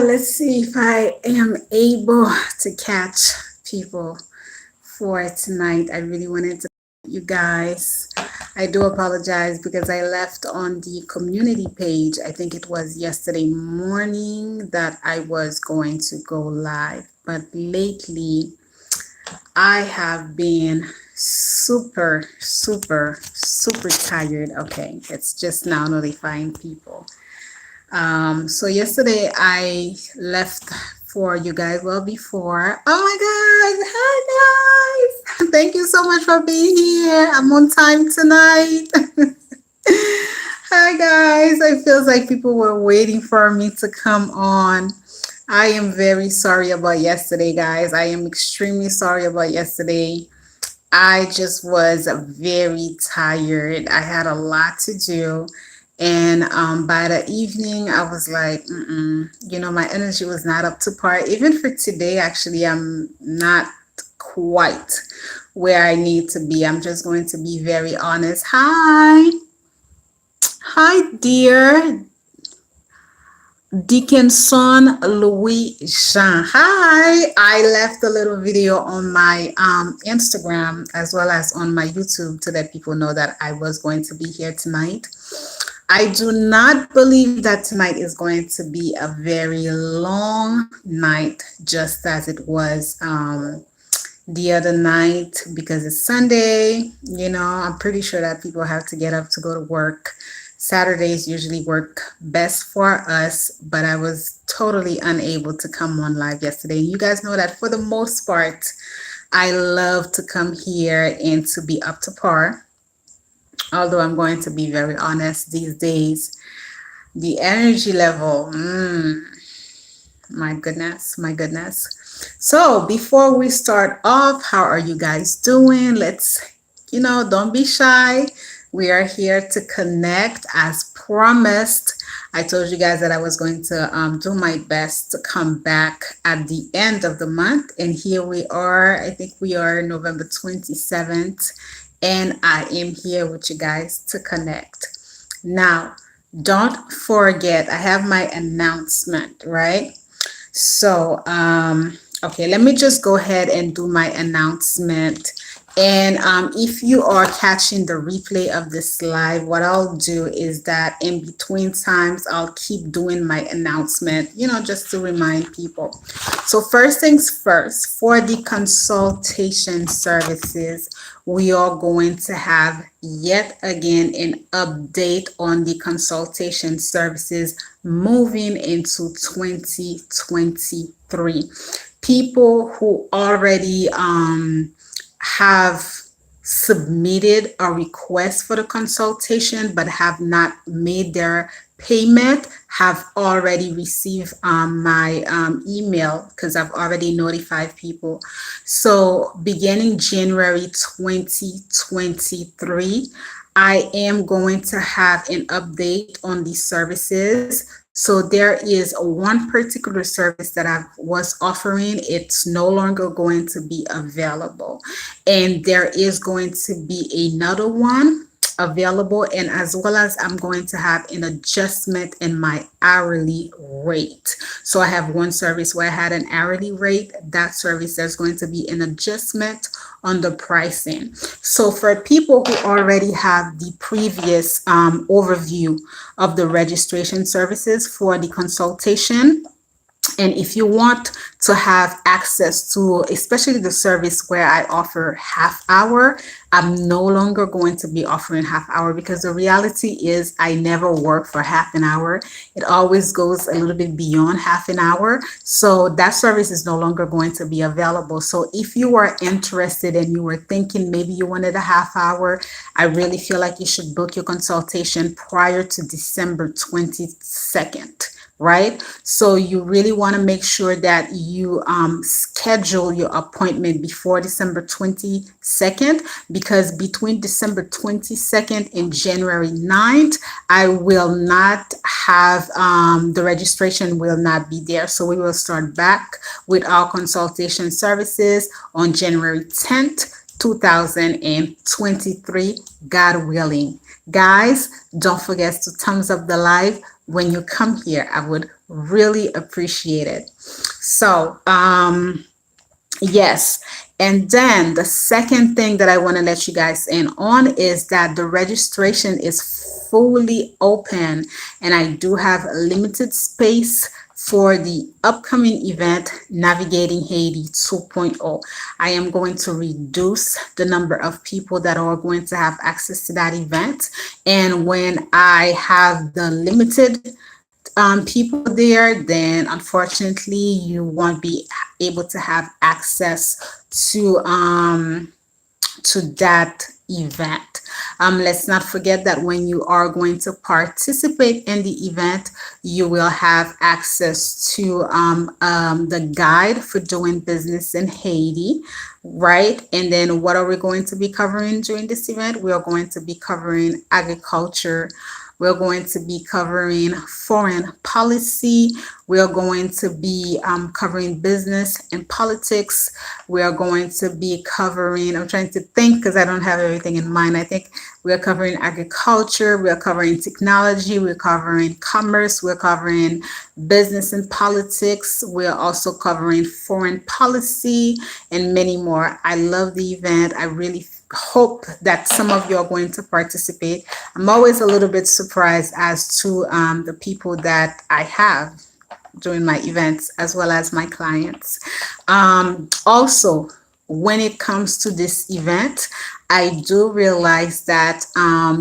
Let's see if I am able to catch people for tonight. I really wanted to you guys. I do apologize because I left on the community page. I think it was yesterday morning that I was going to go live, but lately I have been super tired. Okay, it's just now notifying people. So yesterday I left for you guys well before. Oh my God! Hi guys! Thank you so much for being here. I'm on time tonight. Hi guys! It feels like people were waiting for me to come on. I am very sorry about yesterday, guys. I am extremely sorry about yesterday. I just was very tired. I had a lot to do. And by the evening, I was like, my energy was not up to par. Even for today, actually, I'm not quite where I need to be. I'm just going to be very honest. Hi. Hi, dear. Dickinson Louis Jean. Hi. I left a little video on my Instagram as well as on my YouTube to let people know that I was going to be here tonight. I do not believe that tonight is going to be a very long night, just as it was the other night because it's Sunday. I'm pretty sure that people have to get up to go to work. Saturdays usually work best for us, but I was totally unable to come on live yesterday. You guys know that for the most part, I love to come here and to be up to par. Although I'm going to be very honest, these days, the energy level, my goodness, my goodness. So before we start off, how are you guys doing? Don't be shy. We are here to connect as promised. I told you guys that I was going to do my best to come back at the end of the month. And here we are. I think we are November 27th. And I am here with you guys to connect. Now, don't forget, I have my announcement, right? So, okay, let me just go ahead and do my announcement. And if you are catching the replay of this live, what I'll do is that in between times, I'll keep doing my announcement, just to remind people. So first things first, for the consultation services, we are going to have yet again an update on the consultation services moving into 2023. People who already have submitted a request for the consultation but have not made their payment have already received my email because I've already notified people. So beginning January 2023, I am going to have an update on these services. So there is one particular service that I was offering. It's no longer going to be available. And there is going to be another one available, and as well as I'm going to have an adjustment in my hourly rate. So I have one service where I had an hourly rate. That service, there's going to be an adjustment on the pricing. So for people who already have the previous overview of the registration services for the consultation, and if you want to have access to, especially the service where I offer half hour, I'm no longer going to be offering half hour because the reality is I never work for half an hour. It always goes a little bit beyond half an hour. So that service is no longer going to be available. So if you are interested and you were thinking maybe you wanted a half hour, I really feel like you should book your consultation prior to December 22nd. Right? So you really want to make sure that you schedule your appointment before December 22nd, because between December 22nd and January 9th, I will not have, the registration will not be there. So we will start back with our consultation services on January 10th, 2023, God willing. Guys, don't forget to thumbs up the live when you come here. I would Really appreciate it. So, yes. And then the second thing that I want to let you guys in on is that the registration is fully open, and I do have a limited space for the upcoming event Navigating Haiti 2.0. I am going to reduce the number of people that are going to have access to that event. And when I have the limited people there, then unfortunately you won't be able to have access to that event. Let's not forget that when you are going to participate in the event, you will have access to the guide for doing business in Haiti, right? And then what are we going to be covering during this event? We are going to be covering agriculture. We're going to be covering foreign policy. We are going to be covering business and politics. We are going to be covering, I'm trying to think because I don't have everything in mind. I think we're covering agriculture. We're covering technology. We're covering commerce. We're covering business and politics. We're also covering foreign policy and many more. I love the event. I really hope that some of you are going to participate. I'm always a little bit surprised as to the people that I have during my events as well as my clients. Also, when it comes to this event, I do realize that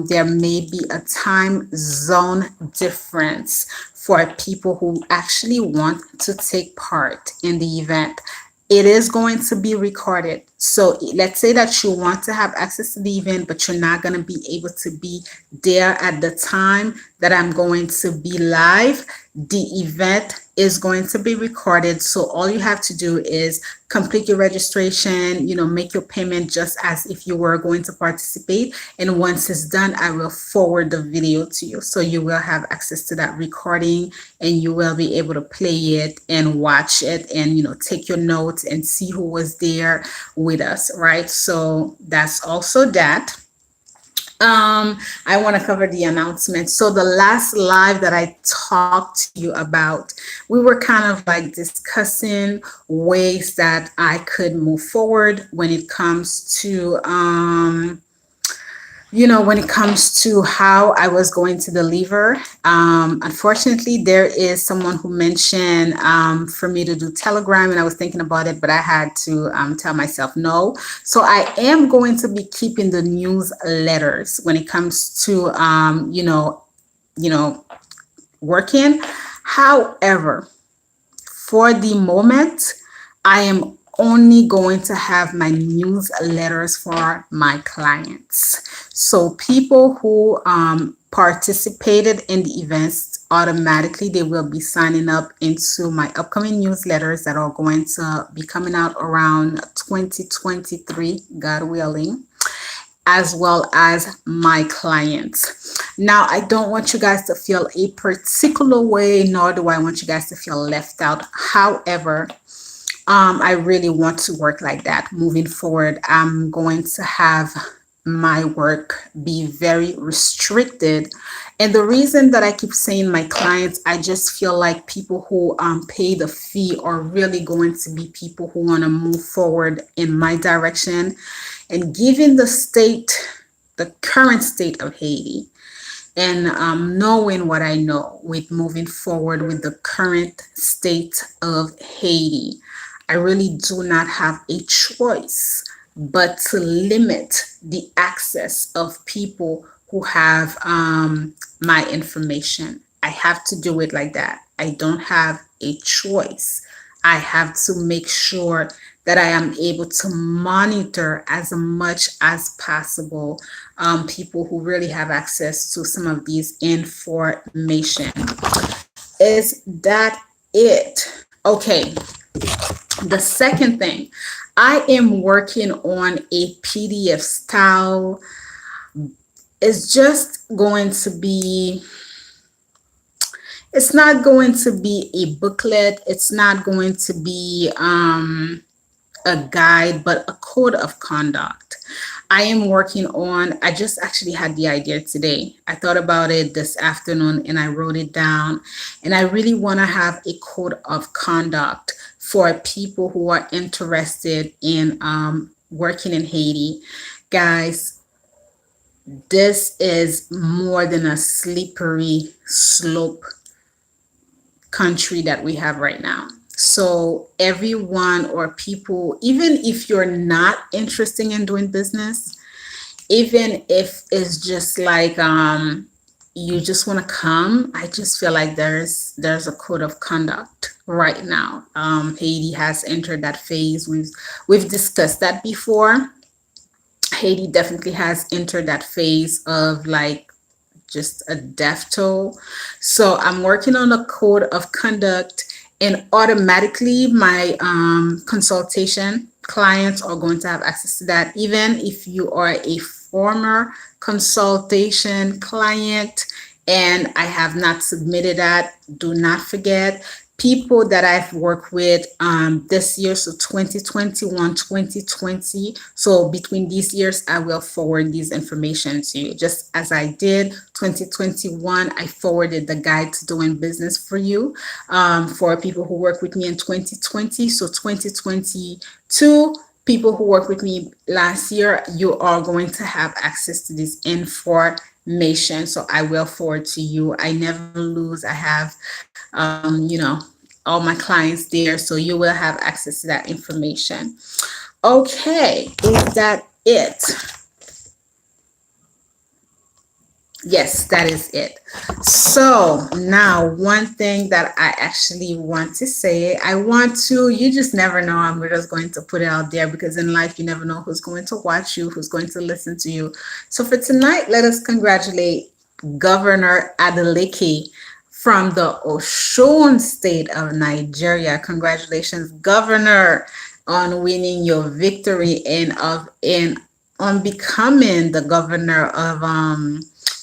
there may be a time zone difference for people who actually want to take part in the event. It is going to be recorded. So let's say that you want to have access to the event, but you're not going to be able to be there at the time that I'm going to be live. The event is going to be recorded. So all you have to do is complete your registration, make your payment just as if you were going to participate. And once it's done, I will forward the video to you. So you will have access to that recording and you will be able to play it and watch it and, take your notes and see who was there with us, right? So that's also that. I want to cover the announcement. So the last live that I talked to you about, we were kind of like discussing ways that I could move forward when it comes to when it comes to how I was going to deliver. Unfortunately, there is someone who mentioned for me to do Telegram, and I was thinking about it, but I had to tell myself no. So I am going to be keeping the newsletters when it comes to, working. However, for the moment, I am only going to have my newsletters for my clients. So people who participated in the events, automatically they will be signing up into my upcoming newsletters that are going to be coming out around 2023, God willing, as well as my clients. Now, I don't want you guys to feel a particular way, nor do I want you guys to feel left out. However, I really want to work like that moving forward. I'm going to have my work be very restricted. And the reason that I keep saying my clients, I just feel like people who pay the fee are really going to be people who want to move forward in my direction. And given the current state of Haiti, and knowing what I know with moving forward with the current state of Haiti, I really do not have a choice but to limit the access of people who have my information. I have to do it like that. I don't have a choice. I have to make sure that I am able to monitor as much as possible people who really have access to some of these information. Is that it? Okay. The second thing, I am working on a PDF style. It's just going to be, it's not going to be a booklet. It's not going to be a guide, but a code of conduct. I am working on, I just actually had the idea today. I thought about it this afternoon and I wrote it down. And I really want to have a code of conduct for people who are interested in working in Haiti. Guys, this is more than a slippery slope country that we have right now. So everyone or people, even if you're not interested in doing business, even if it's just like you just want to come, I just feel like there's a code of conduct right now. Haiti has entered that phase. We've discussed that before. Haiti definitely has entered that phase of like just a death toll. So I'm working on a code of conduct, and automatically my consultation clients are going to have access to that. Even if you are a former consultation client and I have not submitted that, do not forget people that I've worked with this year, so 2021, 2020. So between these years, I will forward these information to you. Just as I did 2021, I forwarded the guide to doing business for you for people who work with me in 2020. So 2022, people who worked with me last year, you are going to have access to this information. So I will forward to you. I never lose. I have all my clients there, so you will have access to that information. Okay, is that it? Yes, that is it. So now one thing that I actually want to say, you just never know. I'm just going to put it out there because in life, you never know who's going to watch you, who's going to listen to you. So for tonight, let us congratulate Governor Adeleke from the Osun state of Nigeria. Congratulations, Governor, on winning your victory and on becoming the governor of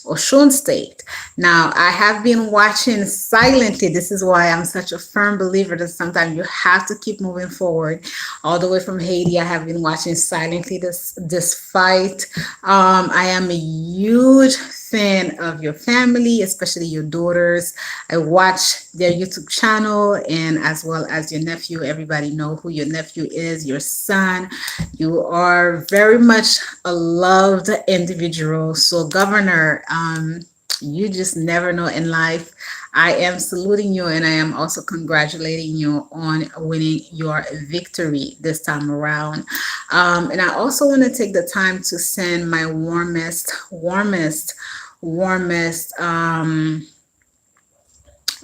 Osun State. Now, I have been watching silently. This is why I'm such a firm believer that sometimes you have to keep moving forward. All the way from Haiti, I have been watching silently this fight. I am a huge fan of your family, especially your daughters. I watch their YouTube channel and as well as your nephew. Everybody know who your nephew is, your son. You are very much a loved individual. So, Governor, you just never know in life. I am saluting you and I am also congratulating you on winning your victory this time around. And I also want to take the time to send my warmest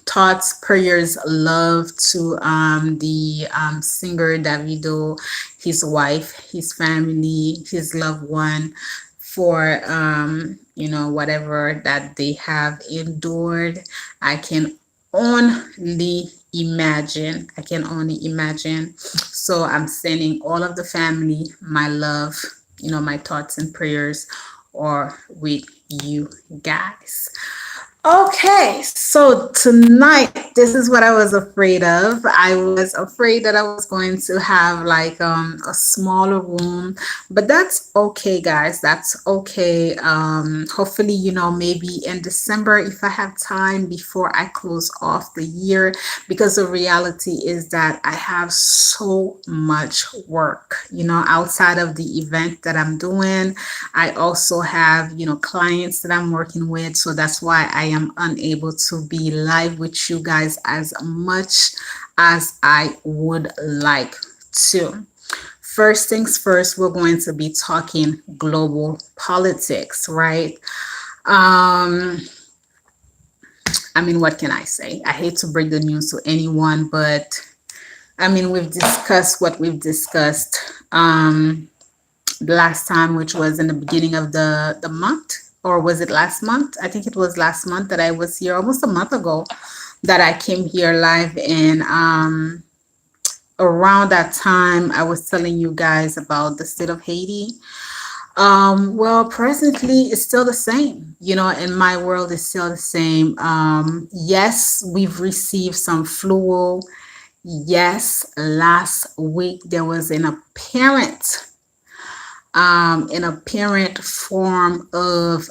thoughts, prayers, love to the singer Davido, his wife, his family, his loved one, for whatever that they have endured. I can only imagine. I can only imagine. So I'm sending all of the family my love, my thoughts and prayers are with you guys. Okay, so tonight, this is what I was afraid of. I was afraid that I was going to have like a smaller room, but that's okay, guys. That's okay. Hopefully, maybe in December, if I have time before I close off the year, because the reality is that I have so much work, outside of the event that I'm doing. I also have, clients that I'm working with, so that's why I am unable to be live with you guys as much as I would like to. First things first, we're going to be talking global politics, right? What can I say? I hate to break the news to anyone, but we've discussed what we've discussed the last time, which was in the beginning of the month, or was it last month? I think it was last month that I was here, almost a month ago, that I came here live. And around that time, I was telling you guys about the state of Haiti. Well, presently, it's still the same. In my world, it's still the same. Yes, we've received some fluid. Yes, last week there was an apparent an apparent form of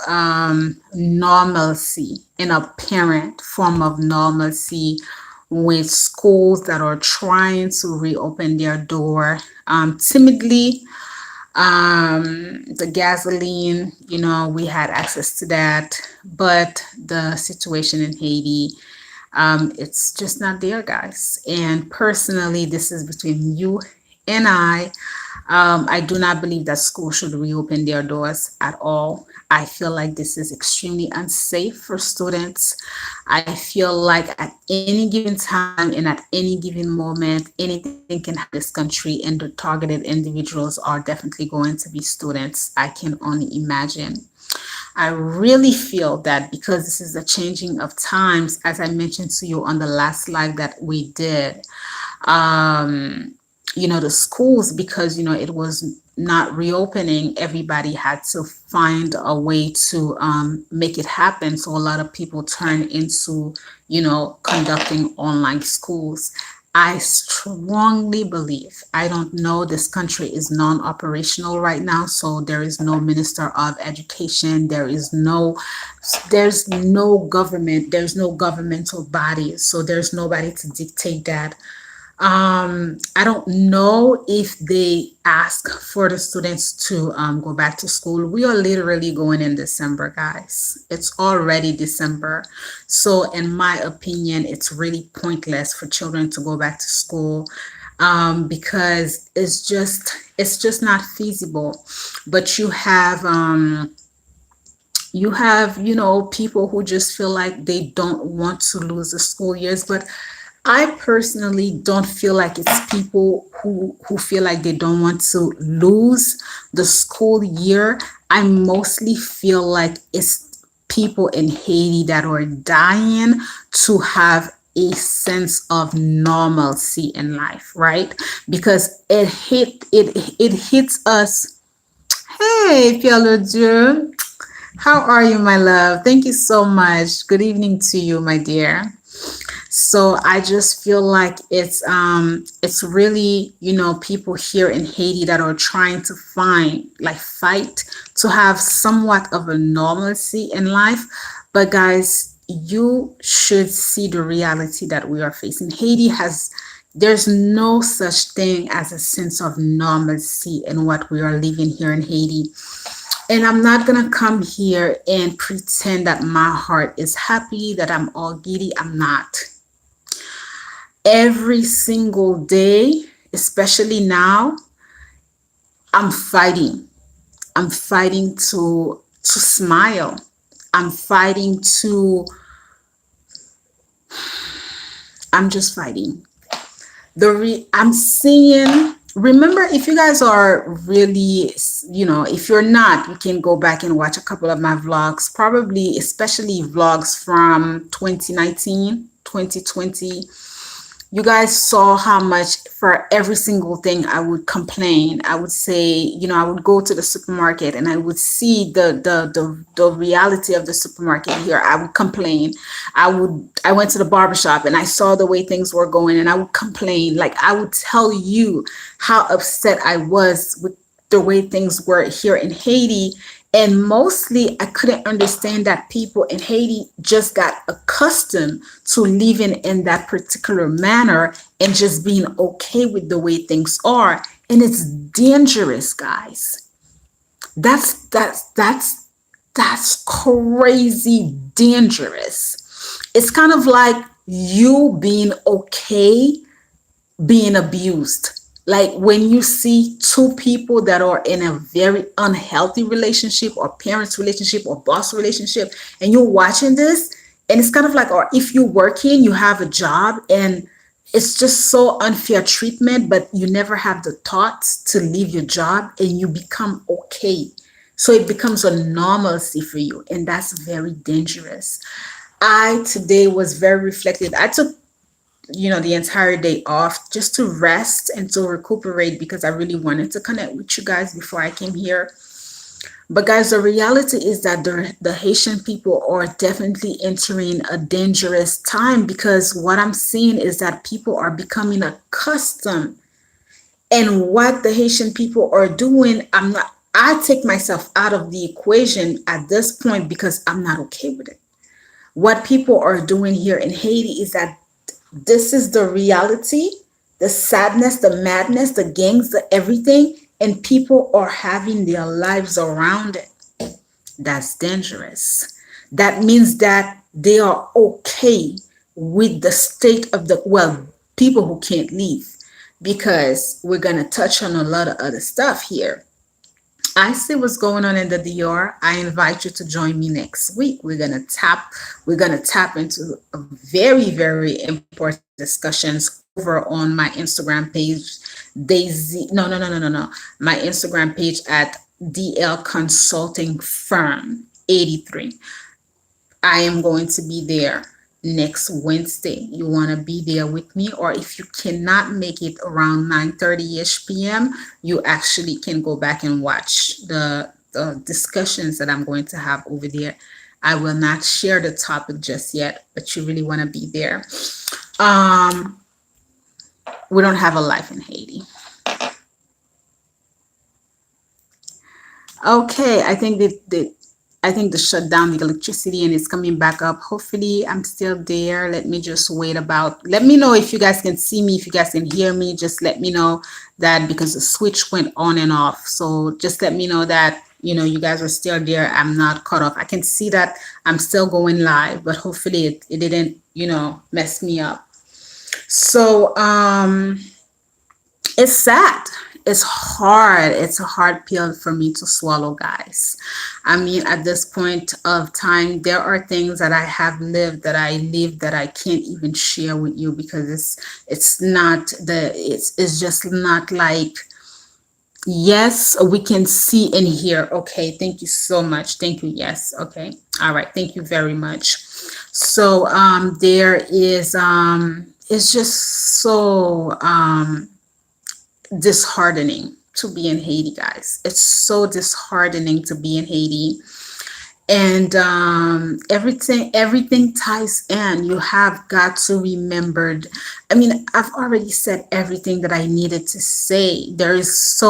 normalcy, an apparent form of normalcy with schools that are trying to reopen their door timidly. The gasoline, we had access to that, but the situation in Haiti, it's just not there, guys. And personally, this is between you and I. I do not believe that schools should reopen their doors at all. I feel like this is extremely unsafe for students. I feel like at any given time and at any given moment, anything can happen in this country, and the targeted individuals are definitely going to be students. I can only imagine. I really feel that because this is a changing of times, as I mentioned to you on the last live that we did, um, the schools, because, it was not reopening, everybody had to find a way to make it happen. So a lot of people turn into, conducting online schools. I strongly believe, I don't know, this country is non-operational right now, so there is no minister of education, there's no government, there's no governmental body, so there's nobody to dictate that. I don't know if they ask for the students to go back to school. We are literally going in December, guys. It's already December. So, in my opinion, it's really pointless for children to go back to school because it's just not feasible. But you have people who just feel like they don't want to lose the school years, but I personally don't feel like it's people who feel like they don't want to lose the school year. I mostly feel like it's people in Haiti that are dying to have a sense of normalcy in life, right? Because it hits us. Hey, Pierre Dieu, how are you, my love? Thank you so much. Good evening to you, my dear. So I just feel like it's really, people here in Haiti that are trying to fight to have somewhat of a normalcy in life. But guys, you should see the reality that we are facing. There's no such thing as a sense of normalcy in what we are living here in Haiti. And I'm not gonna come here and pretend that my heart is happy, that I'm all giddy. I'm not. Every single day, especially now, I'm fighting. I'm fighting to smile. I'm fighting to I'm just fighting. I'm seeing, remember, if you guys are really, if you're not, you can go back and watch a couple of my vlogs, probably especially vlogs from 2019, 2020. You guys saw how much for every single thing I would complain. I would say, I would go to the supermarket and I would see the reality of the supermarket here. I would complain. I went to the barbershop and I saw the way things were going and I would complain. Like, I would tell you how upset I was with the way things were here in Haiti. And mostly, I couldn't understand that people in Haiti just got accustomed to living in that particular manner and just being okay with the way things are. And it's dangerous, guys. That's crazy dangerous. It's kind of like you being okay being abused. Like when you see two people that are in a very unhealthy relationship or parents relationship or boss relationship, and you're watching this, and it's kind of like, or if you're working, you have a job, and it's just so unfair treatment, but you never have the thoughts to leave your job and you become okay. So it becomes a normalcy for you, and that's very dangerous. I today was very reflective. I took the entire day off just to rest and to recuperate because I really wanted to connect with you guys before I came here. But guys, the reality is that the Haitian people are definitely entering a dangerous time because what I'm seeing is that people are becoming accustomed, and what the Haitian people are doing, I'm not. I take myself out of the equation at this point because I'm not okay with it. What people are doing here in Haiti is that this is the reality, the sadness, the madness, the gangs, the everything, and people are having their lives around it. That's dangerous. That means that they are okay with the state of the, well, people who can't leave, because we're going to touch on a lot of other stuff here. I see what's going on in the DR. I invite you to join me next week. We're gonna tap into a very important discussions over on my Instagram page, Daisy. No. My Instagram page at DL Consulting Firm 83. I am going to be there next Wednesday. You want to be there with me, or if you cannot make it around 9:30ish p.m., you actually can go back and watch the discussions that I'm going to have over there. I will not share the topic just yet, but you really want to be there. Um, we don't have a life in Haiti. Okay, I think the shut down the electricity and it's coming back up. Hopefully, I'm still there. Let me just wait about. Let me know if you guys can see me, if you guys can hear me. Just let me know that, because the switch went on and off. So just let me know that you guys are still there. I'm not cut off. I can see that I'm still going live, but hopefully it didn't mess me up. So it's sad. It's hard. It's a hard pill for me to swallow, guys. I mean, at this point of time, there are things that I have lived, that I live, that I can't even share with you, because it's just not like, yes, we can see and hear. Okay, thank you so much. Thank you. Yes. Okay. All right. Thank you very much. So there is it's just so disheartening to be in Haiti, guys. It's so disheartening to be in Haiti. And everything ties in. You have got to remember. I mean, I've already said everything that I needed to say. There's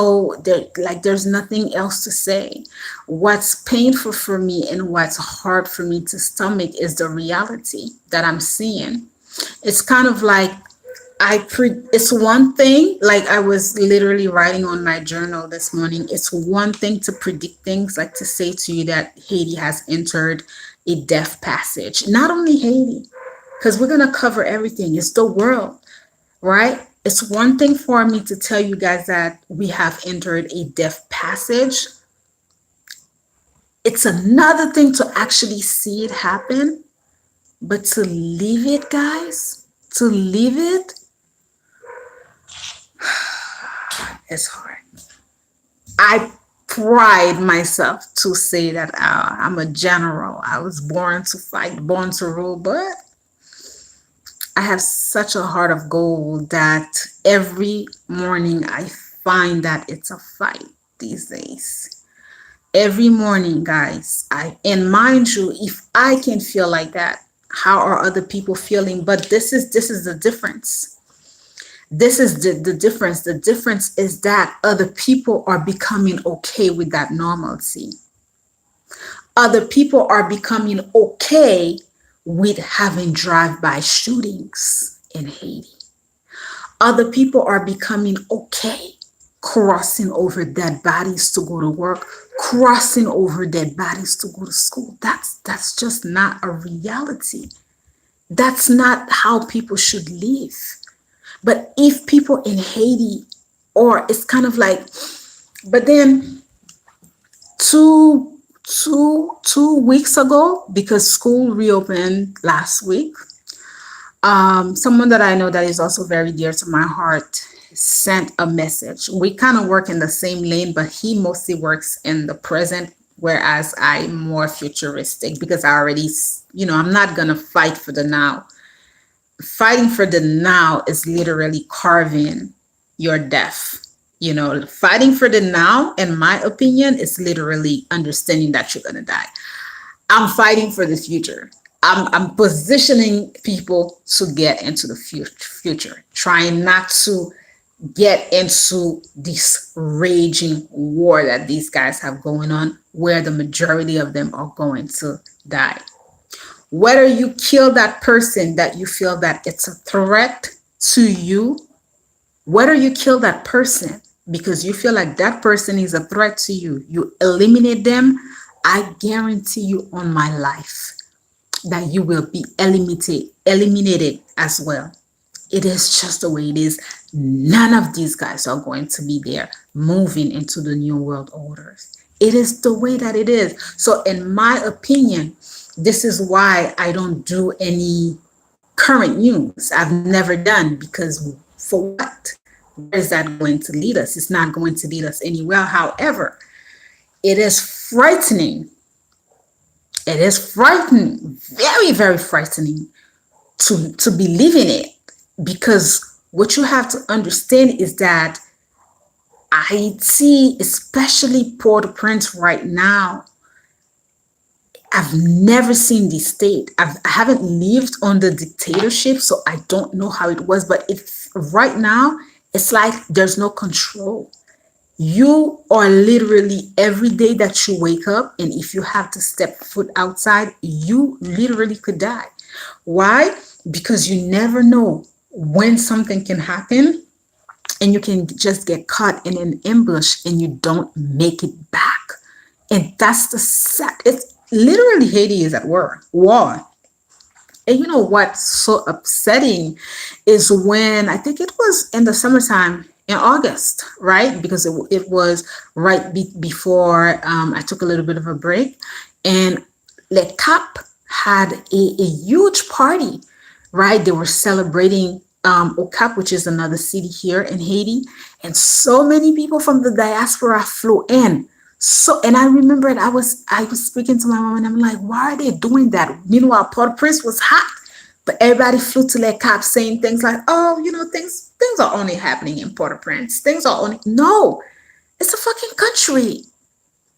nothing else to say. What's painful for me and what's hard for me to stomach is the reality that I'm seeing. It's kind of like, it's one thing, like I was literally writing on my journal this morning. It's one thing to predict things, like to say to you that Haiti has entered a death passage. Not only Haiti, because we're going to cover everything. It's the world, right? It's one thing for me to tell you guys that we have entered a death passage. It's another thing to actually see it happen, but to leave it, guys, to leave it, it's hard. I pride myself to say that I'm a general. I was born to fight, born to rule, but I have such a heart of gold that every morning I find that it's a fight these days. Every morning, guys, and mind you, if I can feel like that, how are other people feeling? But this is the difference. This is the difference. The difference is that other people are becoming okay with that normalcy. Other people are becoming okay with having drive-by shootings in Haiti. Other people are becoming okay crossing over dead bodies to go to work, crossing over dead bodies to go to school. That's just not a reality. That's not how people should live. But if people in Haiti, or it's kind of like, but then two weeks ago, because school reopened last week, someone that I know that is also very dear to my heart sent a message. We kind of work in the same lane, but he mostly works in the present, whereas I'm more futuristic, because I already, I'm not gonna fight for the now. Fighting for the now is literally carving your death. Fighting for the now, in my opinion, is literally understanding that you're gonna die. I'm fighting for the future. I'm positioning people to get into the future, trying not to get into this raging war that these guys have going on, where the majority of them are going to die. Whether you kill that person that you feel that it's a threat to you, whether you kill that person because you feel like that person is a threat to you, you eliminate them, I guarantee you on my life that you will be eliminated as well. It is just the way it is. None of these guys are going to be there moving into the new world orders. It is the way that it is. So, in my opinion, this is why I don't do any current news. I've never done, because for what? Where is that going to lead us? It's not going to lead us anywhere. However, it is frightening. It is frightening, very, very frightening to believe in it, because what you have to understand is that Haiti, especially Port-au-Prince right now, I've never seen this state. I haven't lived under dictatorship, so I don't know how it was. But it's right now, it's like there's no control. You are literally, every day that you wake up, and if you have to step foot outside, you literally could die. Why? Because you never know when something can happen, and you can just get caught in an ambush and you don't make it back. And that's the sad. It's literally, Haiti is at war. And you know what's so upsetting is when, I think it was in the summertime in August, right? Because it was right before I took a little bit of a break. And Le Cap had a huge party, right? They were celebrating Okap, which is another city here in Haiti. And so many people from the diaspora flew in. So, and I remember I was speaking to my mom and I'm like, why are they doing that? Meanwhile, Port-au-Prince was hot, but everybody flew to Les Cap saying things like, oh, things are only happening in Port-au-Prince. Things are only, no, it's a fucking country.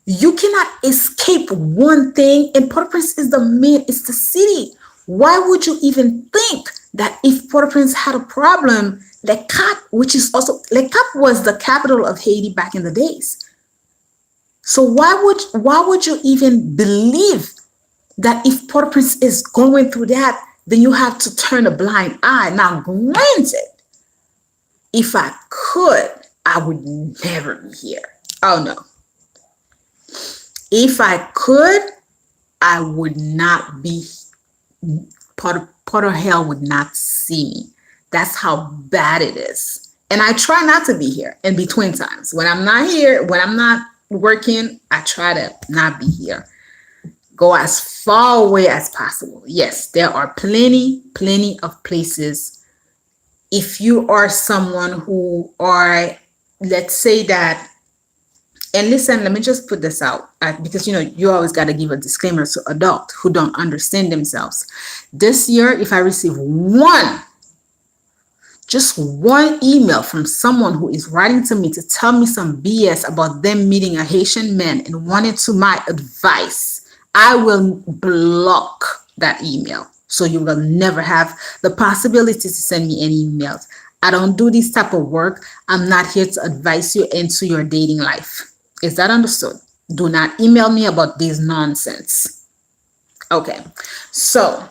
You cannot escape one thing, and Port-au-Prince is it's the city. Why would you even think that if Port-au-Prince had a problem, Les Cap, Les Cap was the capital of Haiti back in the days. So why would you even believe that if Port-au-Prince is going through that, then you have to turn a blind eye? Now, granted, if I could, I would never be here. Oh no. If I could, I would not be. Porter Hell would not see me. That's how bad it is. And I try not to be here in between times. When I'm not here, when I'm not working, I try to not be here. Go as far away as possible. Yes, there are plenty of places. If you are someone who are, let's say that, and listen, let me just put this out, because you always got to give a disclaimer to adults who don't understand themselves. This year, if I receive just one email from someone who is writing to me to tell me some BS about them meeting a Haitian man and wanting to my advice, I will block that email. So you will never have the possibility to send me any emails. I don't do this type of work. I'm not here to advise you into your dating life. Is that understood? Do not email me about this nonsense. Okay, so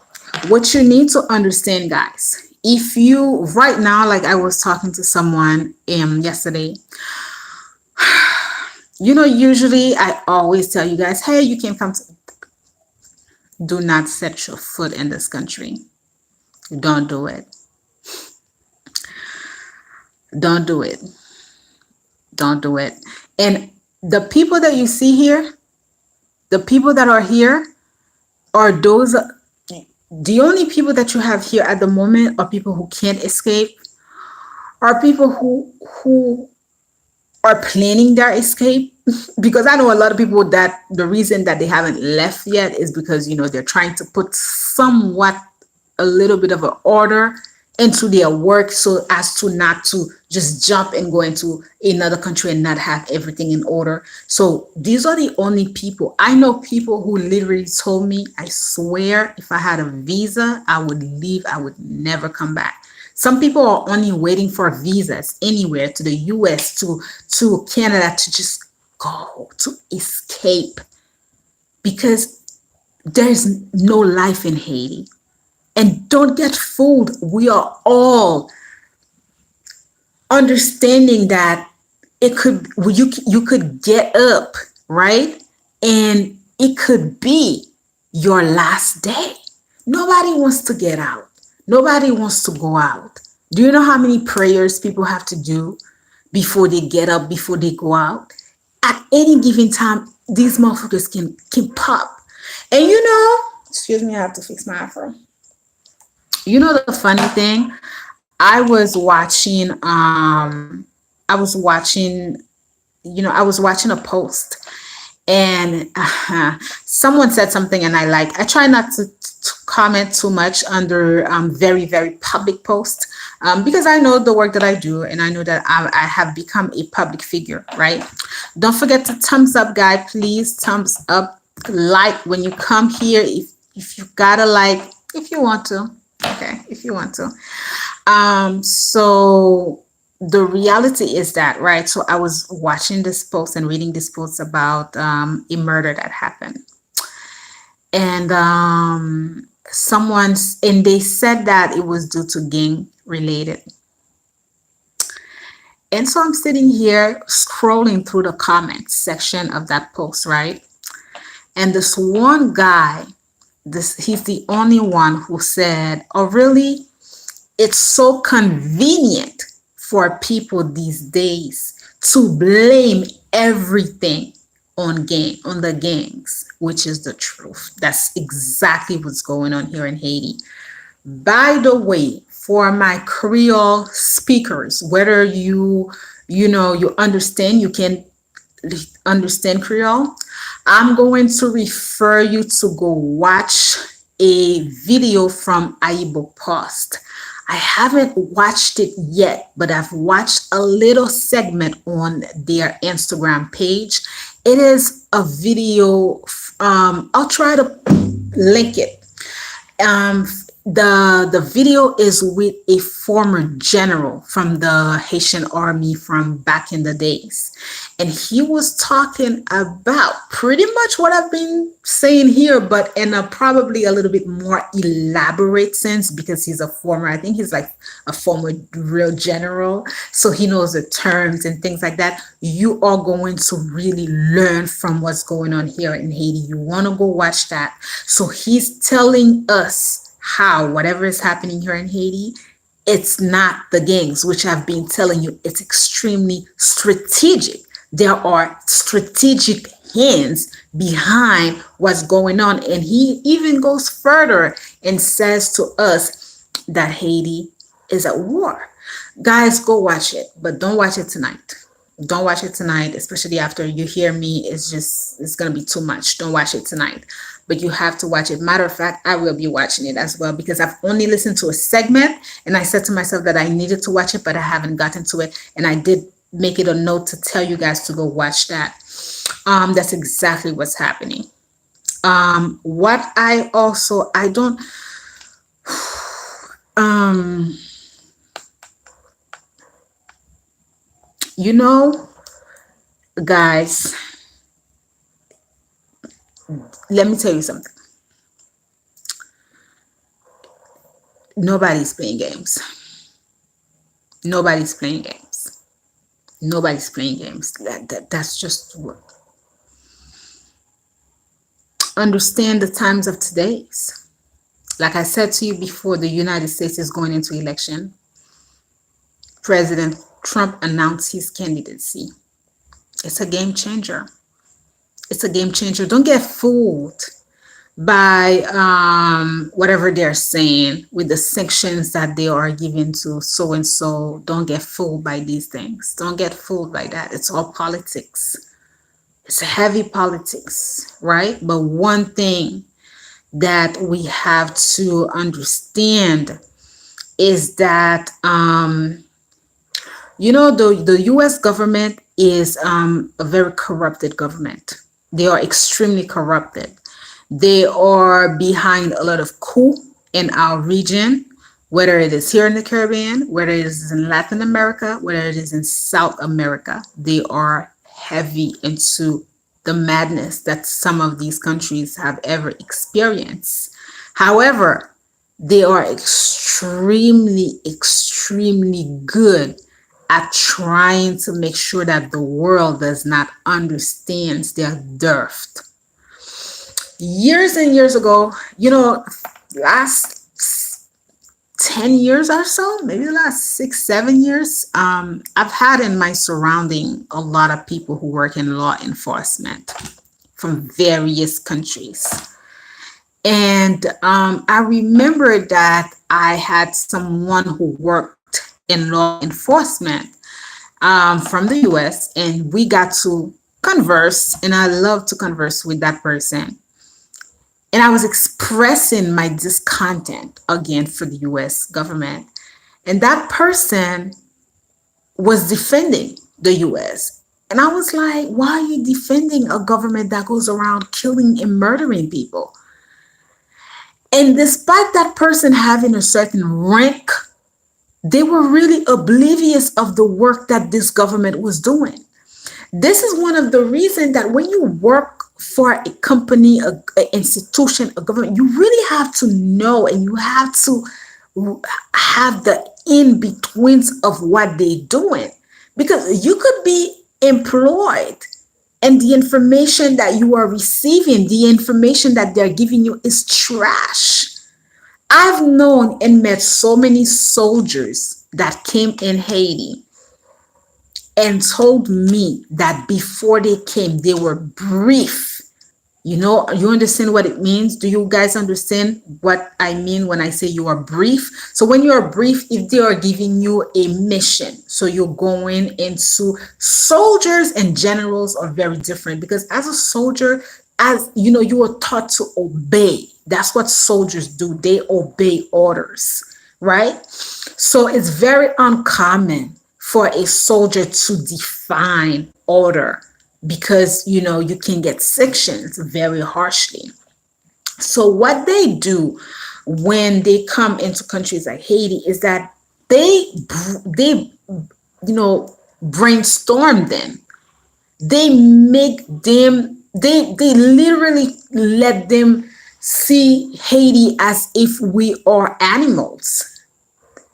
what you need to understand, guys, if you right now, like I was talking to someone yesterday, usually I always tell you guys, hey, you can come to, do not set your foot in this country. Don't do it. Don't do it. Don't do it. And the people that you see here, the people that are here are those, the only people that you have here at the moment are people who can't escape, are people who are planning their escape. Because I know a lot of people that the reason that they haven't left yet is because, they're trying to put somewhat a little bit of an order into their work so as to not to just jump and go into another country and not have everything in order. So these are the only people. I know people who literally told me, I swear, if I had a visa, I would leave. I would never come back. Some people are only waiting for visas anywhere to the US, to Canada, to just go, to escape, because there's no life in Haiti. And don't get fooled. We are all understanding that it could, you could get up, right? And it could be your last day. Nobody wants to get out. Nobody wants to go out. Do you know how many prayers people have to do before they get up, before they go out? At any given time, these motherfuckers can pop. And excuse me, I have to fix my afro. The funny thing, I was watching I was watching a post, and someone said something, and I try not to comment too much under very, very public posts, because I know the work that I do, and I know that I have become a public figure, right? Don't forget to thumbs up, guy. Please thumbs up, like when you come here. If you gotta like, if you want to, okay, if you want to. So the reality is that, right? So I was watching this post and reading this post about a murder that happened. And and they said that it was due to gang related. And so I'm sitting here scrolling through the comments section of that post, right? And this one guy, he's the only one who said, "Oh, really? It's so convenient for people these days to blame everything on the gangs," which is the truth. That's exactly what's going on here in Haiti. By the way, for my Creole speakers, whether you understand, you can understand Creole, I'm going to refer you to go watch a video from Aibo Post. I haven't watched it yet, but I've watched a little segment on their Instagram page. It is a video. I'll try to link it. The video is with a former general from the Haitian army from back in the days, and he was talking about pretty much what I've been saying here, but in a probably a little bit more elaborate sense, because he's a former, I think he's like a former real general, so he knows the terms and things like that. You are going to really learn from what's going on here in Haiti. You want to go watch that. So he's telling us how whatever is happening here in Haiti, it's not the gangs, which I've been telling you, it's extremely strategic. There are strategic hands behind what's going on. And he even goes further and says to us that Haiti is at war. Guys, go watch it, but don't watch it tonight. Don't watch it tonight, especially after you hear me. It's going to be too much. Don't watch it tonight. But you have to watch it. Matter of fact, I will be watching it as well, because I've only listened to a segment, and I said to myself that I needed to watch it, but I haven't gotten to it. And I did make it a note to tell you guys to go watch that. That's exactly what's happening. What I don't, guys, let me tell you something. Nobody's playing games. Nobody's playing games. Nobody's playing games. That's just what. Understand the times of today's. Like I said to you before, the United States is going into election. President Trump announced his candidacy. It's a game changer. It's a game changer. Don't get fooled by whatever they're saying with the sanctions that they are giving to so and so. Don't get fooled by these things. Don't get fooled by that. It's all politics. It's heavy politics, right? But one thing that we have to understand is that the US government is a very corrupted government. They are extremely corrupted. They are behind a lot of coup in our region. whether it is here in the Caribbean, whether it is in Latin America, whether it is in South America, they are heavy into the madness that some of these countries have ever experienced. However, they are extremely, extremely good at trying to make sure that the world does not understand their dearth. Years and years ago, last 10 years or so, maybe the last 6 7 years, I've had in my surrounding a lot of people who work in law enforcement from various countries. And I remember that I had someone who worked in law enforcement from the US, and we got to converse, and I love to converse with that person. And I was expressing my discontent again for the US government. And that person was defending the US. And I was like, why are you defending a government that goes around killing and murdering people? And despite that person having a certain rank, they were really oblivious of the work that this government was doing. This is one of the reasons that when you work for a company, an institution, a government, you really have to know, and you have to have the in-betweens of what they're doing. Because you could be employed and the information that you are receiving, the information that they're giving you is trash. I've known and met so many soldiers that came in Haiti and told me that before they came, they were briefed. You understand what it means? Do you guys understand what I mean when I say you are brief? So when you are brief, if they are giving you a mission, so you're going into, soldiers and generals are very different, because as a soldier, as you know, you are taught to obey. That's what soldiers do. They obey orders, right? So it's very uncommon for a soldier to define order, because you can get sections very harshly. So what they do when they come into countries like Haiti is that they brainstorm them. They make them, they literally let them see Haiti as if we are animals.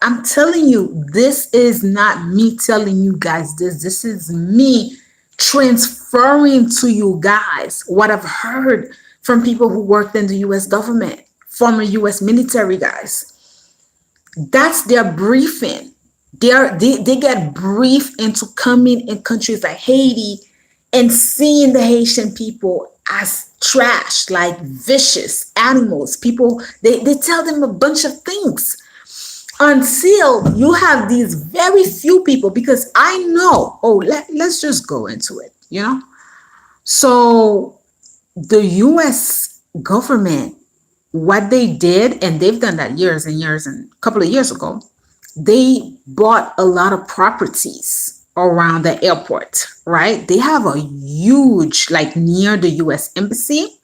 I'm telling you, this is not me telling you guys this. This is me transferring to you guys what I've heard from people who worked in the US government, former US military guys. That's their briefing. They get briefed into coming in countries like Haiti and seeing the Haitian people as trash, like vicious animals. People, they tell them a bunch of things until you have these very few people, because I know, let's just go into it. So the US government, what they did, and they've done that years and years, and a couple of years ago, they bought a lot of properties around the airport, right? They have a huge, like near the US embassy,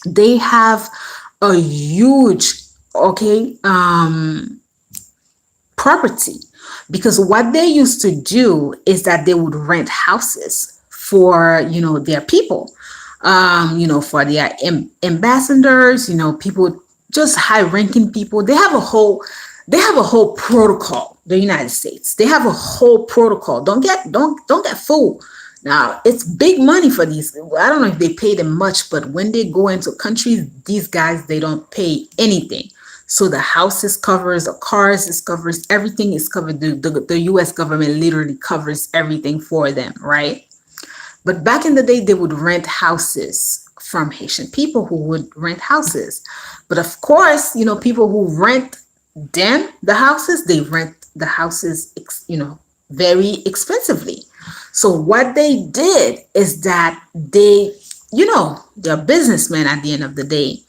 they have a huge, property, because what they used to do is that they would rent houses for their people, for their ambassadors, people, just high ranking people. They have a whole protocol. The United States, they have a whole protocol. Don't get fooled. Now, it's big money for these. I don't know if they pay them much, but when they go into countries, these guys, they don't pay anything. So the house is covered, the cars is covered, everything is covered. The US government literally covers everything for them, right? But back in the day, they would rent houses from Haitian people who would rent houses. But of course, people who rent them the houses, they rent the houses, very expensively. So what they did is that they're businessmen at the end of the day.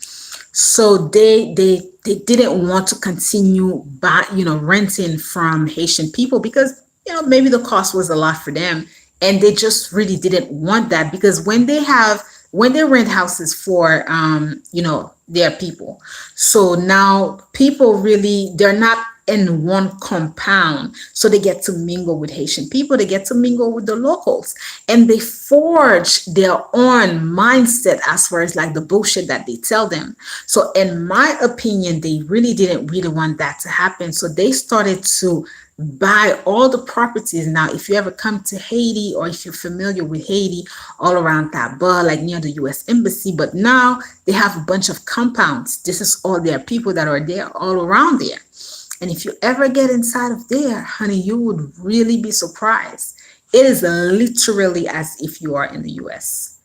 So they didn't want to continue renting from Haitian people, because maybe the cost was a lot for them, and they just really didn't want that, because when they have when they rent houses for their people. So now people really, they're not in one compound, so they get to mingle with Haitian people, they get to mingle with the locals, and they forge their own mindset as far as like the bullshit that they tell them. So in my opinion, they really didn't want that to happen, so they started to buy all the properties. Now, if you ever come to Haiti, or if you're familiar with Haiti, all around Taba, like near the US Embassy, but now they have a bunch of compounds. This is all their people that are there all around there. And if you ever get inside of there, honey, you would really be surprised. It is literally as if you are in the US.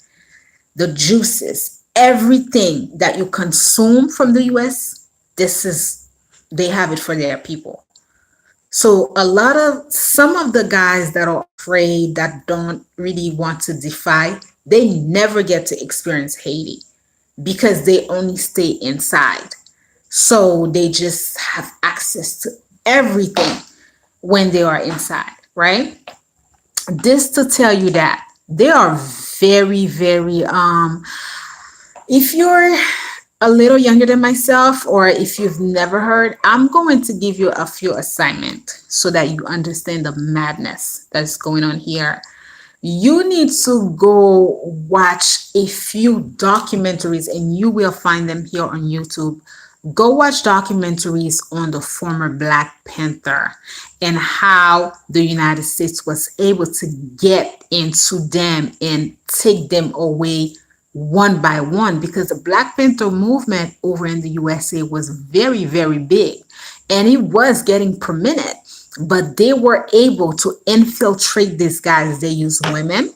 The juices, everything that you consume from the US, this is, they have it for their people. So some of the guys that are afraid, that don't really want to defy, they never get to experience Haiti because they only stay inside. So they just have access to everything when they are inside, right? This to tell you that they are very, very if you're a little younger than myself, or if you've never heard, I'm going to give you a few assignments so that you understand the madness that's going on here. You need to go watch a few documentaries, and you will find them here on YouTube. Go watch documentaries on the former Black Panther and how the United States was able to get into them and take them away one by one, because the Black Panther movement over in the USA was very, very big, and it was getting permitted, but they were able to infiltrate these guys. They use women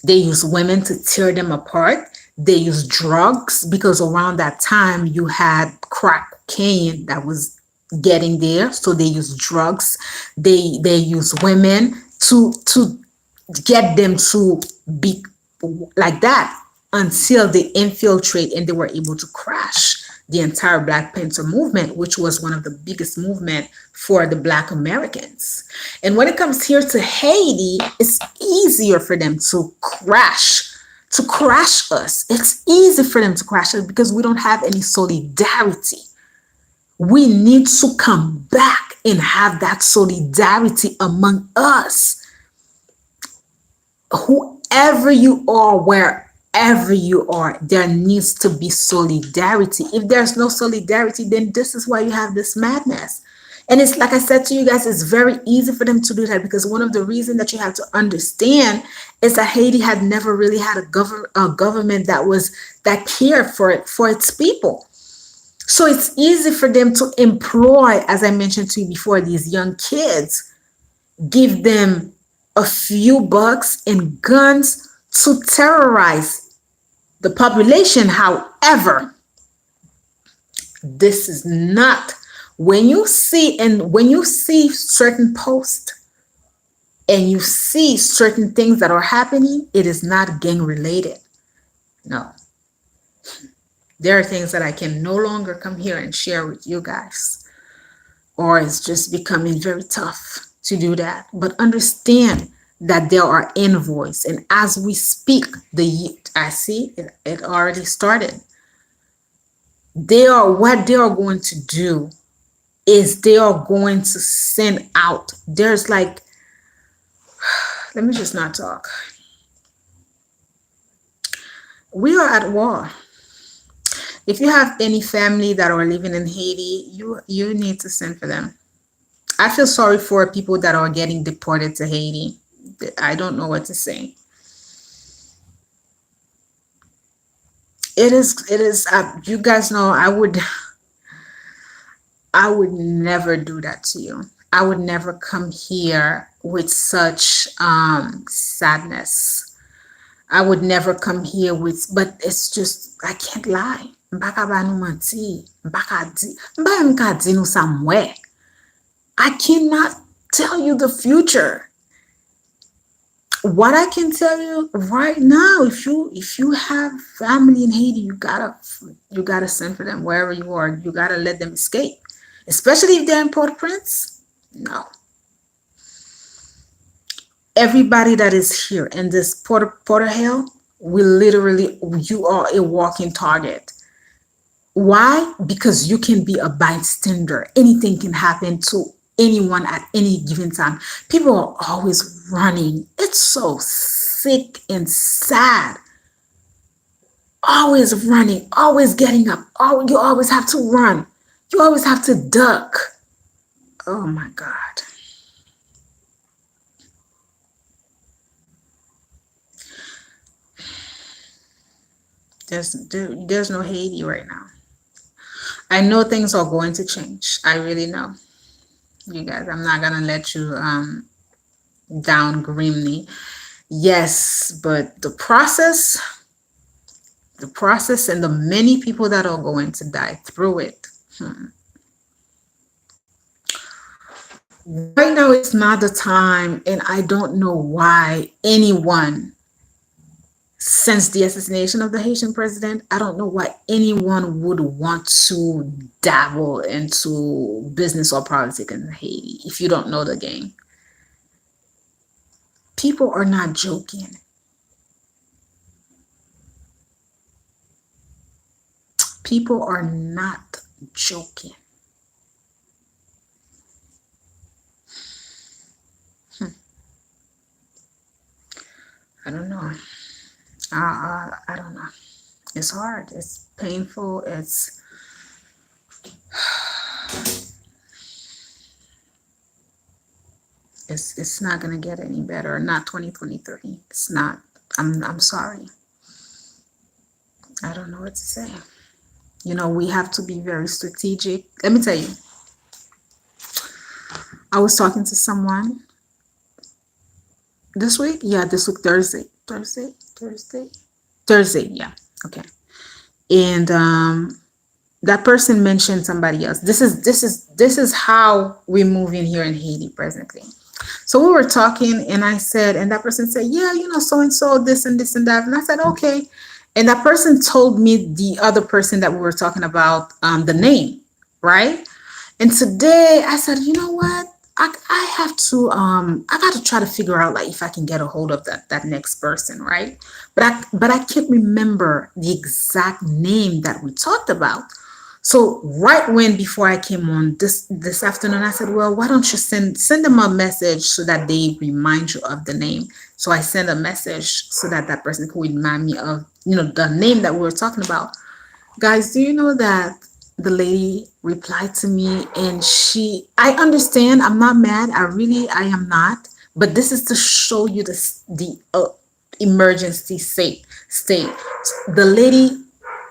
to tear them apart. They use drugs, because around that time you had crack cocaine that was getting there. So they use drugs. They use women to get them to be like that, until they infiltrate and they were able to crash the entire Black Panther movement, which was one of the biggest movement for the Black Americans. And when it comes here to Haiti, it's easier for them to crash us. It's easy for them to crash us because we don't have any solidarity. We need to come back and have that solidarity among us. Whoever you are, wherever you are, there needs to be solidarity. If there's no solidarity, then this is why you have this madness. And it's like I said to you guys, it's very easy for them to do that, because one of the reasons that you have to understand is that Haiti had never really had a government that cared for its people. So it's easy for them to employ, as I mentioned to you before, these young kids, give them a few bucks and guns to terrorize the population. However, this is not, when you see certain posts and you see certain things that are happening, it is not gang related. No. There are things that I can no longer come here and share with you guys, or it's just becoming very tough to do that. But understand that there are envoys, and as we speak, I see it already started. What they are going to do is they are going to send out. There's like, let me just not talk. We are at war. If you have any family that are living in Haiti, you need to send for them. I feel sorry for people that are getting deported to Haiti. I don't know what to say. It is. You guys know I would never do that to you. I would never come here with such sadness. I would never come here with, but it's just, I can't lie. Mpaka ba nou manti, mpaka di, mba mka di nou somewhere. I cannot tell you the future. What I can tell you right now, if you have family in Haiti, you gotta send for them wherever you are. You gotta let them escape, especially if they're in Port-au-Prince. No, everybody that is here in this Porter Hill, We literally, you are a walking target. Why? Because you can be a bystander. Anything can happen to anyone at any given time. People are always running. It's so sick and sad. Always running, always getting up. You always have to run. You always have to duck. Oh my God. There's no Haiti right now. I know things are going to change. I really know. You guys, I'm not gonna let you down grimly. Yes, but the process and the many people that are going to die through it. Right now it's not the time, and I don't know why anyone, since the assassination of the Haitian president, I don't know why anyone would want to dabble into business or politics in Haiti if you don't know the game. People are not joking. People are not joking. I don't know. I don't know. It's hard. It's painful. It's not gonna get any better. Not 2023. It's not. I'm sorry. I don't know what to say. We have to be very strategic. Let me tell you. I was talking to someone this week. Yeah, this week, Thursday. Yeah. Okay. And that person mentioned somebody else. This is how we move in here in Haiti presently. So we were talking, and I said, and that person said, yeah, so and so, this and this and that. And I said, okay. And that person told me the other person that we were talking about, the name, right? And today I said, you know what? I have to I got to try to figure out, like, if I can get a hold of that next person, right? But I can't remember the exact name that we talked about. So right when before I came on this afternoon, I said, well, why don't you send them a message so that they remind you of the name. So I sent a message so that that person could remind me of the name that we were talking about. Guys, do you know that the lady replied to me, and I understand, I'm not mad, I am not, but this is to show you the emergency state. The lady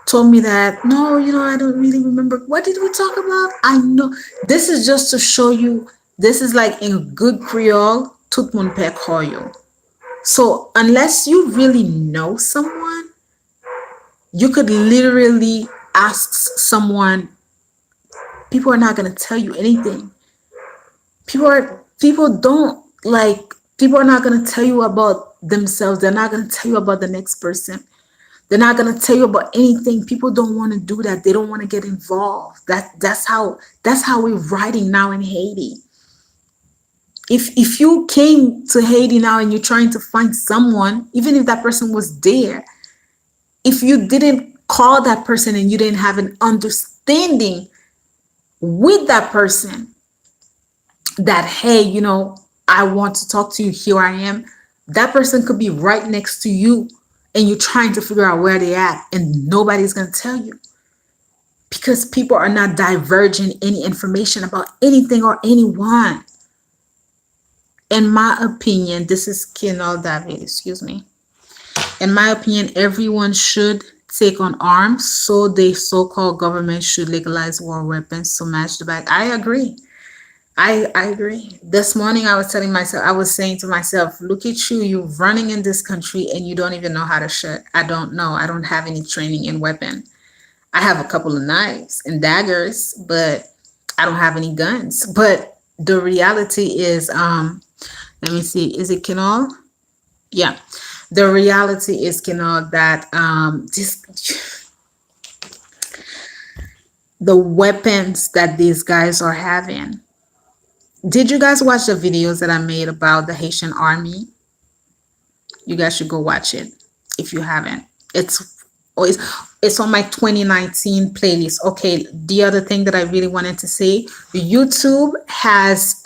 told me that, no, I don't really remember. What did we talk about? I know. This is just to show you, this is like in good Creole, tout mon père hoyo. So unless you really know someone, you could literally ask someone. People are not going to tell you anything. People don't, like, people are not going to tell you about themselves. They're not going to tell you about the next person. They're not going to tell you about anything. People don't want to do that. They don't want to get involved. That's how we're riding now in Haiti. If you came to Haiti now and you're trying to find someone, even if that person was there, if you didn't call that person and you didn't have an understanding with that person that, hey, I want to talk to you, here I am, that person could be right next to you and you're trying to figure out where they're at, and nobody's going to tell you because people are not diverging any information about anything or anyone. In my opinion, this is Kinal David, excuse me. In my opinion, everyone should take on arms, so the so-called government should legalize war weapons to match the back. I agree. I agree. This morning I was saying to myself, look at you, you're running in this country and you don't even know how to shoot. I don't know. I don't have any training in weapon. I have a couple of knives and daggers, but I don't have any guns. But the reality is, let me see, is it Kinal? Yeah. The reality is, Kinal, that just the weapons that these guys are having. Did you guys watch the videos that I made about the Haitian army? You guys should go watch it. if you haven't. It's always it's on my 2019 playlist. Okay, the other thing that I really wanted to say, YouTube has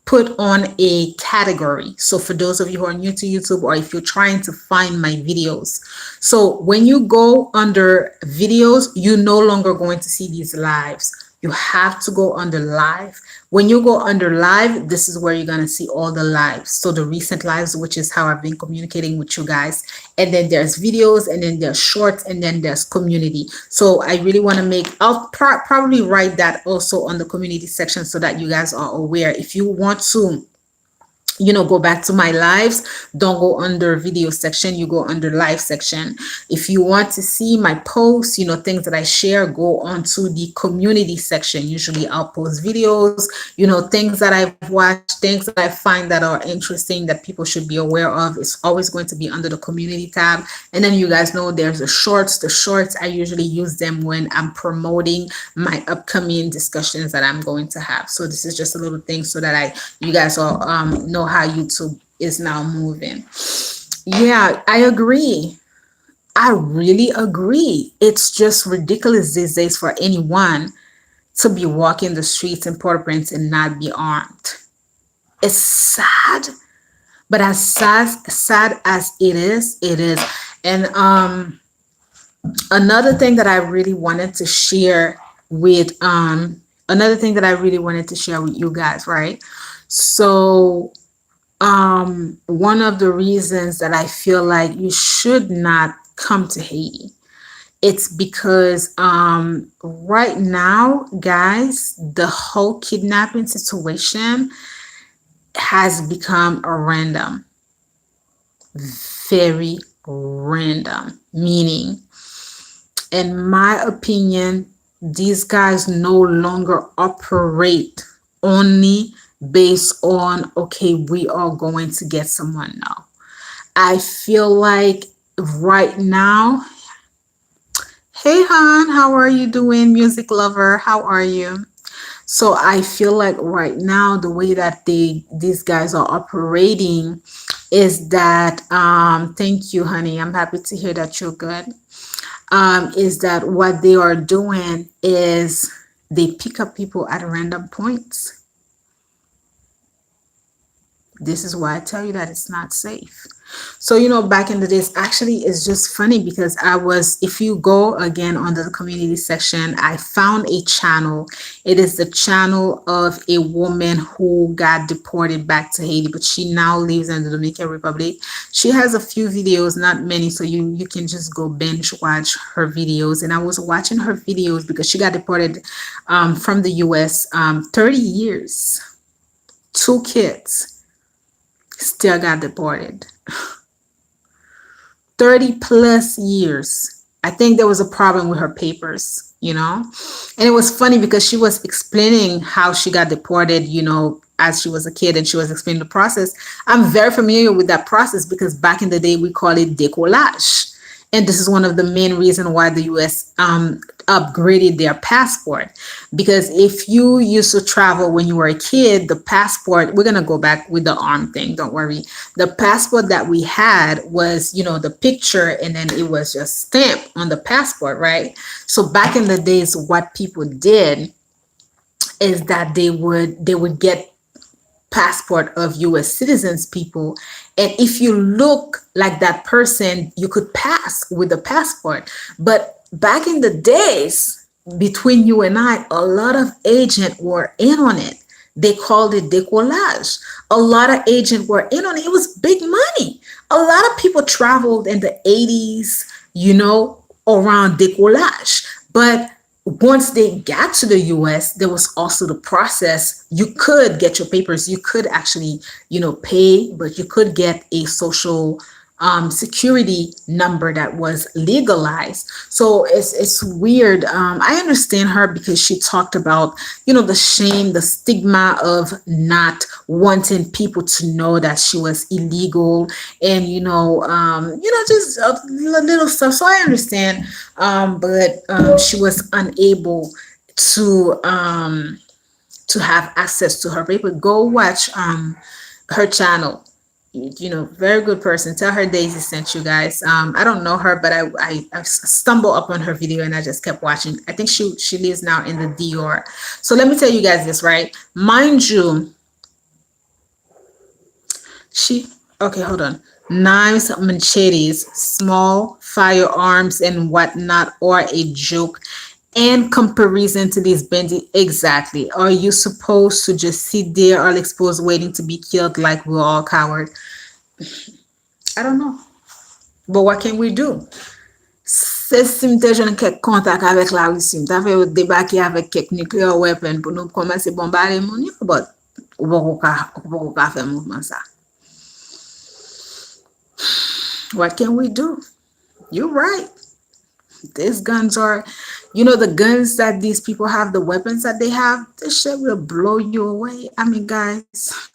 put on a category. So for those of you who are new to YouTube, or if you're trying to find my videos, so when you go under videos, you're no longer going to see these lives. You have to go under live. When you go under live, this is where you're going to see all the lives. So the recent lives, which is how I've been communicating with you guys. And then there's videos, and then there's shorts, and then there's community. So I really want to I'll probably write that also on the community section so that you guys are aware. If you want to go back to my lives, don't go under video section, you go under live section. If you want to see my posts, things that I share, go on to the community section. Usually I'll post videos, things that I've watched, things that I find that are interesting that people should be aware of. It's always going to be under the community tab. And then you guys know there's the shorts. I usually use them when I'm promoting my upcoming discussions that I'm going to have. So this is just a little thing so that you guys all know how YouTube is now moving. Yeah, I agree. I really agree. It's just ridiculous these days for anyone to be walking the streets in Port-au-Prince and not be armed. It's sad, but as sad as it is, it is. And another thing that I really wanted to share with you guys, right? So one of the reasons that I feel like you should not come to Haiti, it's because right now, guys, the whole kidnapping situation has become a random, very random, meaning, in my opinion, these guys no longer operate only based on, okay, we are going to get someone now. I feel like right now, hey hon, how are you doing, music lover? How are you? So I feel like right now the way that these guys are operating is that thank you, honey. I'm happy to hear that you're good. Is that what they are doing is they pick up people at random points. This is why I tell you that it's not safe. So, back in the days, actually, it's just funny because if you go again on the community section, I found a channel. It is the channel of a woman who got deported back to Haiti, but she now lives in the Dominican Republic. She has a few videos, not many, so you can just go binge watch her videos. And I was watching her videos because she got deported from the US, 30 years, 2 kids. Still got deported. 30 plus years. I think there was a problem with her papers, and it was funny because she was explaining how she got deported, as she was a kid, and she was explaining the process. I'm very familiar with that process because back in the day we call it décollage. And this is one of the main reasons why the US upgraded their passport. Because if you used to travel when you were a kid, the passport, we're going to go back with the arm thing, don't worry. The passport that we had was, the picture, and then it was just stamped on the passport, right? So back in the days, what people did is that they would get passport of US citizens, people, and if you look like that person, you could pass with the passport. But back in the days, between you and I, a lot of agents were in on it. They called it décollage. A lot of agents were in on it. It was big money. A lot of people traveled in the 80s, around décollage. But once they got to the US, there was also the process. You could get your papers. You could actually, pay, but you could get a social security number that was legalized. So it's weird. I understand her because she talked about, the shame, the stigma of not wanting people to know that she was illegal, and just a little stuff. So I understand, but she was unable to have access to her paper. Go watch her channel. very good person. Tell her Daisy sent you guys. I don't know her, but I stumbled upon her video and I just kept watching. I think she lives now in the Dior. So let me tell you guys this, right? Mind you, she okay, hold on. Knives, machetes, small firearms, and whatnot are a joke and comparison to these bandits. Exactly. Are you supposed to just sit there all exposed waiting to be killed like we're all cowards? I don't know. But what can we do? Se si mte jen kek kontak avek la Russi, mta fe yo debake avek kek nuclear weapon pou nou komanse bombare moun yo, but ou pou ka fe mouvman sa. What can we do? You're right. These guns are, the guns that these people have, the weapons that they have, this shit will blow you away. I mean, guys.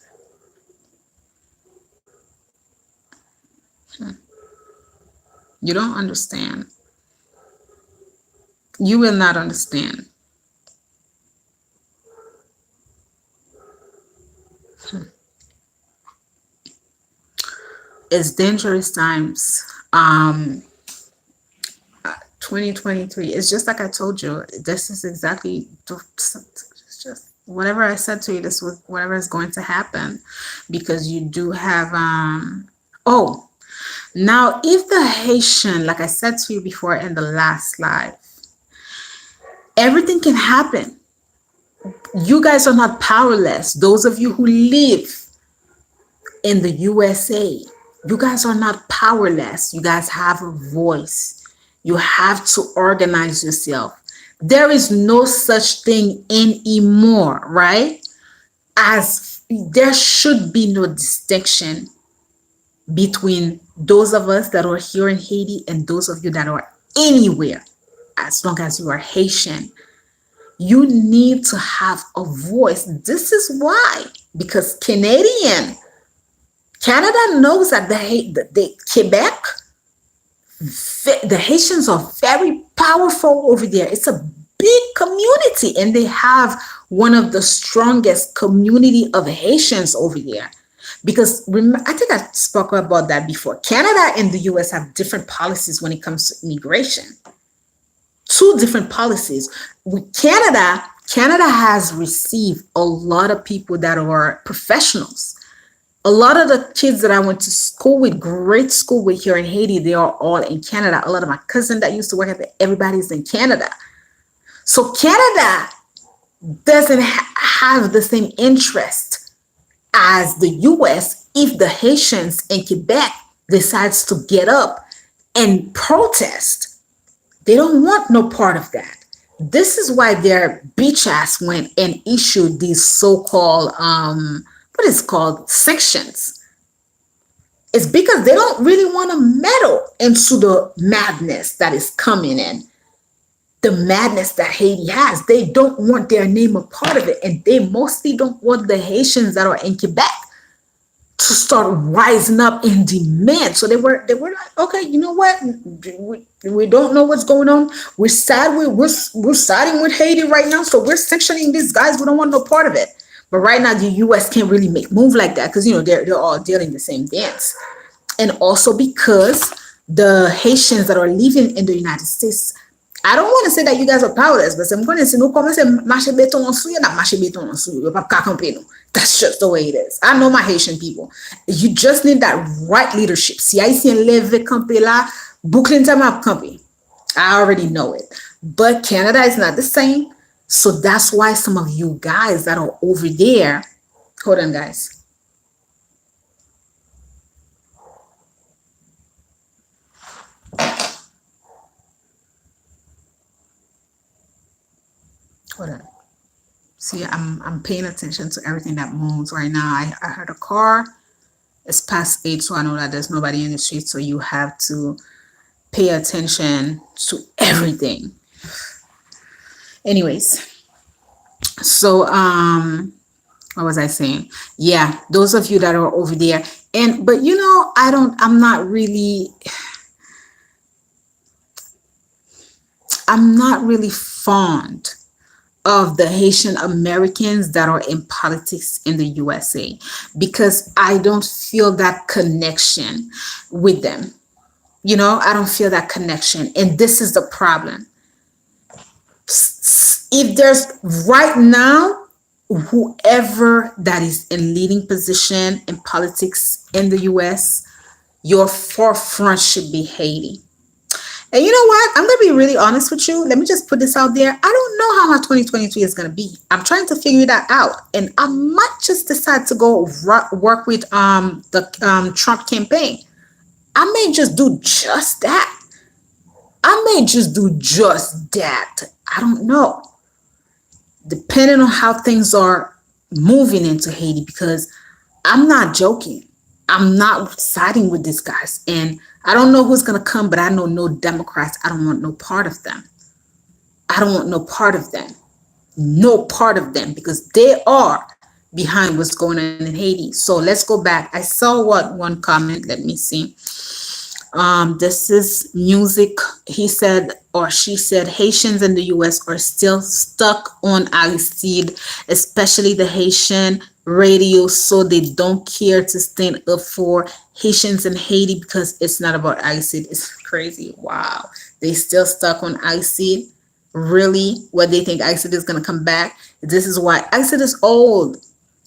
You don't understand. You will not understand. It's dangerous times. 2023. It's just like I told you. This is exactly it's just whatever I said to you. This was whatever is going to happen, because you do have oh, now if the Haitian, like I said to you before in the last live, everything can happen. You guys are not powerless. Those of you who live in the USA, you guys are not powerless. You guys have a voice. You have to organize yourself. There is no such thing anymore, right? As there should be no distinction between those of us that are here in Haiti and those of you that are anywhere. As long as you are Haitian, you need to have a voice. This is why, because Canada knows that the Quebec, the Haitians are very powerful over there. It's a big community, and they have one of the strongest community of Haitians over there. Because I think I spoke about that before. Canada and the US have different policies when it comes to immigration. Two different policies. With Canada has received a lot of people that are professionals. A lot of the kids that I went to school with, great school with here in Haiti, they are all in Canada. A lot of my cousins that used to work at everybody's in Canada. So Canada doesn't have the same interest as the US if the Haitians in Quebec decides to get up and protest. They don't want no part of that. This is why their bitch ass went and issued these so-called what is called sanctions. It's because they don't really want to meddle into the madness that is coming in. The madness that Haiti has. They don't want their name a part of it. And they mostly don't want the Haitians that are in Quebec to start rising up in demand. So they were like, okay, you know what? We don't know what's going on. We're siding with Haiti right now. So we're sanctioning these guys. We don't want no part of it. But right now, the U.S. can't really make move like that because, they're all dealing the same dance. And also because the Haitians that are living in the United States, I don't want to say that you guys are powerless, but I'm going to say, no, come say, marche béton en souille, not marche béton en souille. That's just the way it is. I know my Haitian people. You just need that right leadership. Si Haitien leve campe la, bouclin ta map campe. I already know it. But Canada is not the same. So that's why some of you guys that are over there, hold on, guys. Hold on. See, I'm paying attention to everything that moves right now. I heard a car. It's past 8, so I know that there's nobody in the street. So you have to pay attention to everything. Anyways, so what was I saying? Yeah, those of you that are over there, but I'm not really fond of the Haitian Americans that are in politics in the USA, because I don't feel that connection with them. I don't feel that connection. And this is the problem. If there's right now, whoever that is in leading position in politics in the US, your forefront should be Haiti. And you know what? I'm going to be really honest with you. Let me just put this out there. I don't know how my 2023 is going to be. I'm trying to figure that out. And I might just decide to go work with the Trump campaign. I may just do just that. I may just do just that. I don't know. Depending on how things are moving into Haiti, because I'm not joking. I'm not siding with these guys. And I don't know who's going to come, but I know no Democrats. I don't want no part of them. I don't want no part of them. No part of them, because they are behind what's going on in Haiti. So let's go back. I saw one comment. Let me see. This is music. He said, or she said, Haitians in the US are still stuck on Aristide, especially the Haitian radio, so they don't care to stand up for Haitians in Haiti because it's not about Aristide. It's crazy. Wow. They still stuck on Aristide. Really? What they think Aristide is gonna come back? This is why Aristide is old.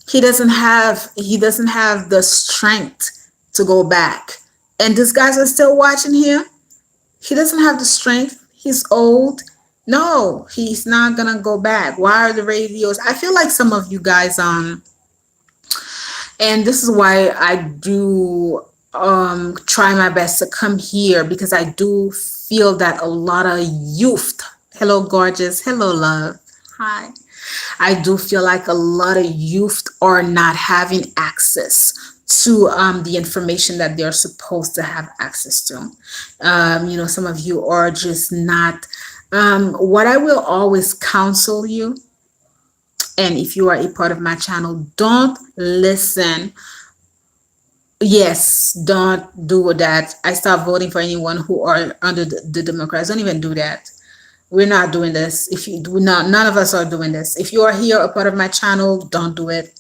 He doesn't have the strength to go back. And these guys are still watching him. He doesn't have the strength. He's old. No, he's not gonna go back. Why are the radios? I feel like some of you guys, and this is why I do try my best to come here, because I do feel that a lot of youth. Hello, gorgeous. Hello, love. Hi. I do feel like a lot of youth are not having access to the information that they're supposed to have access to. Some of you are just not. What I will always counsel you, and if you are a part of my channel, don't listen. Yes, don't do that. I stop voting for anyone who are under the Democrats. Don't even do that. We're not doing this. If you do not, none of us are doing this. If you are here a part of my channel, don't do it.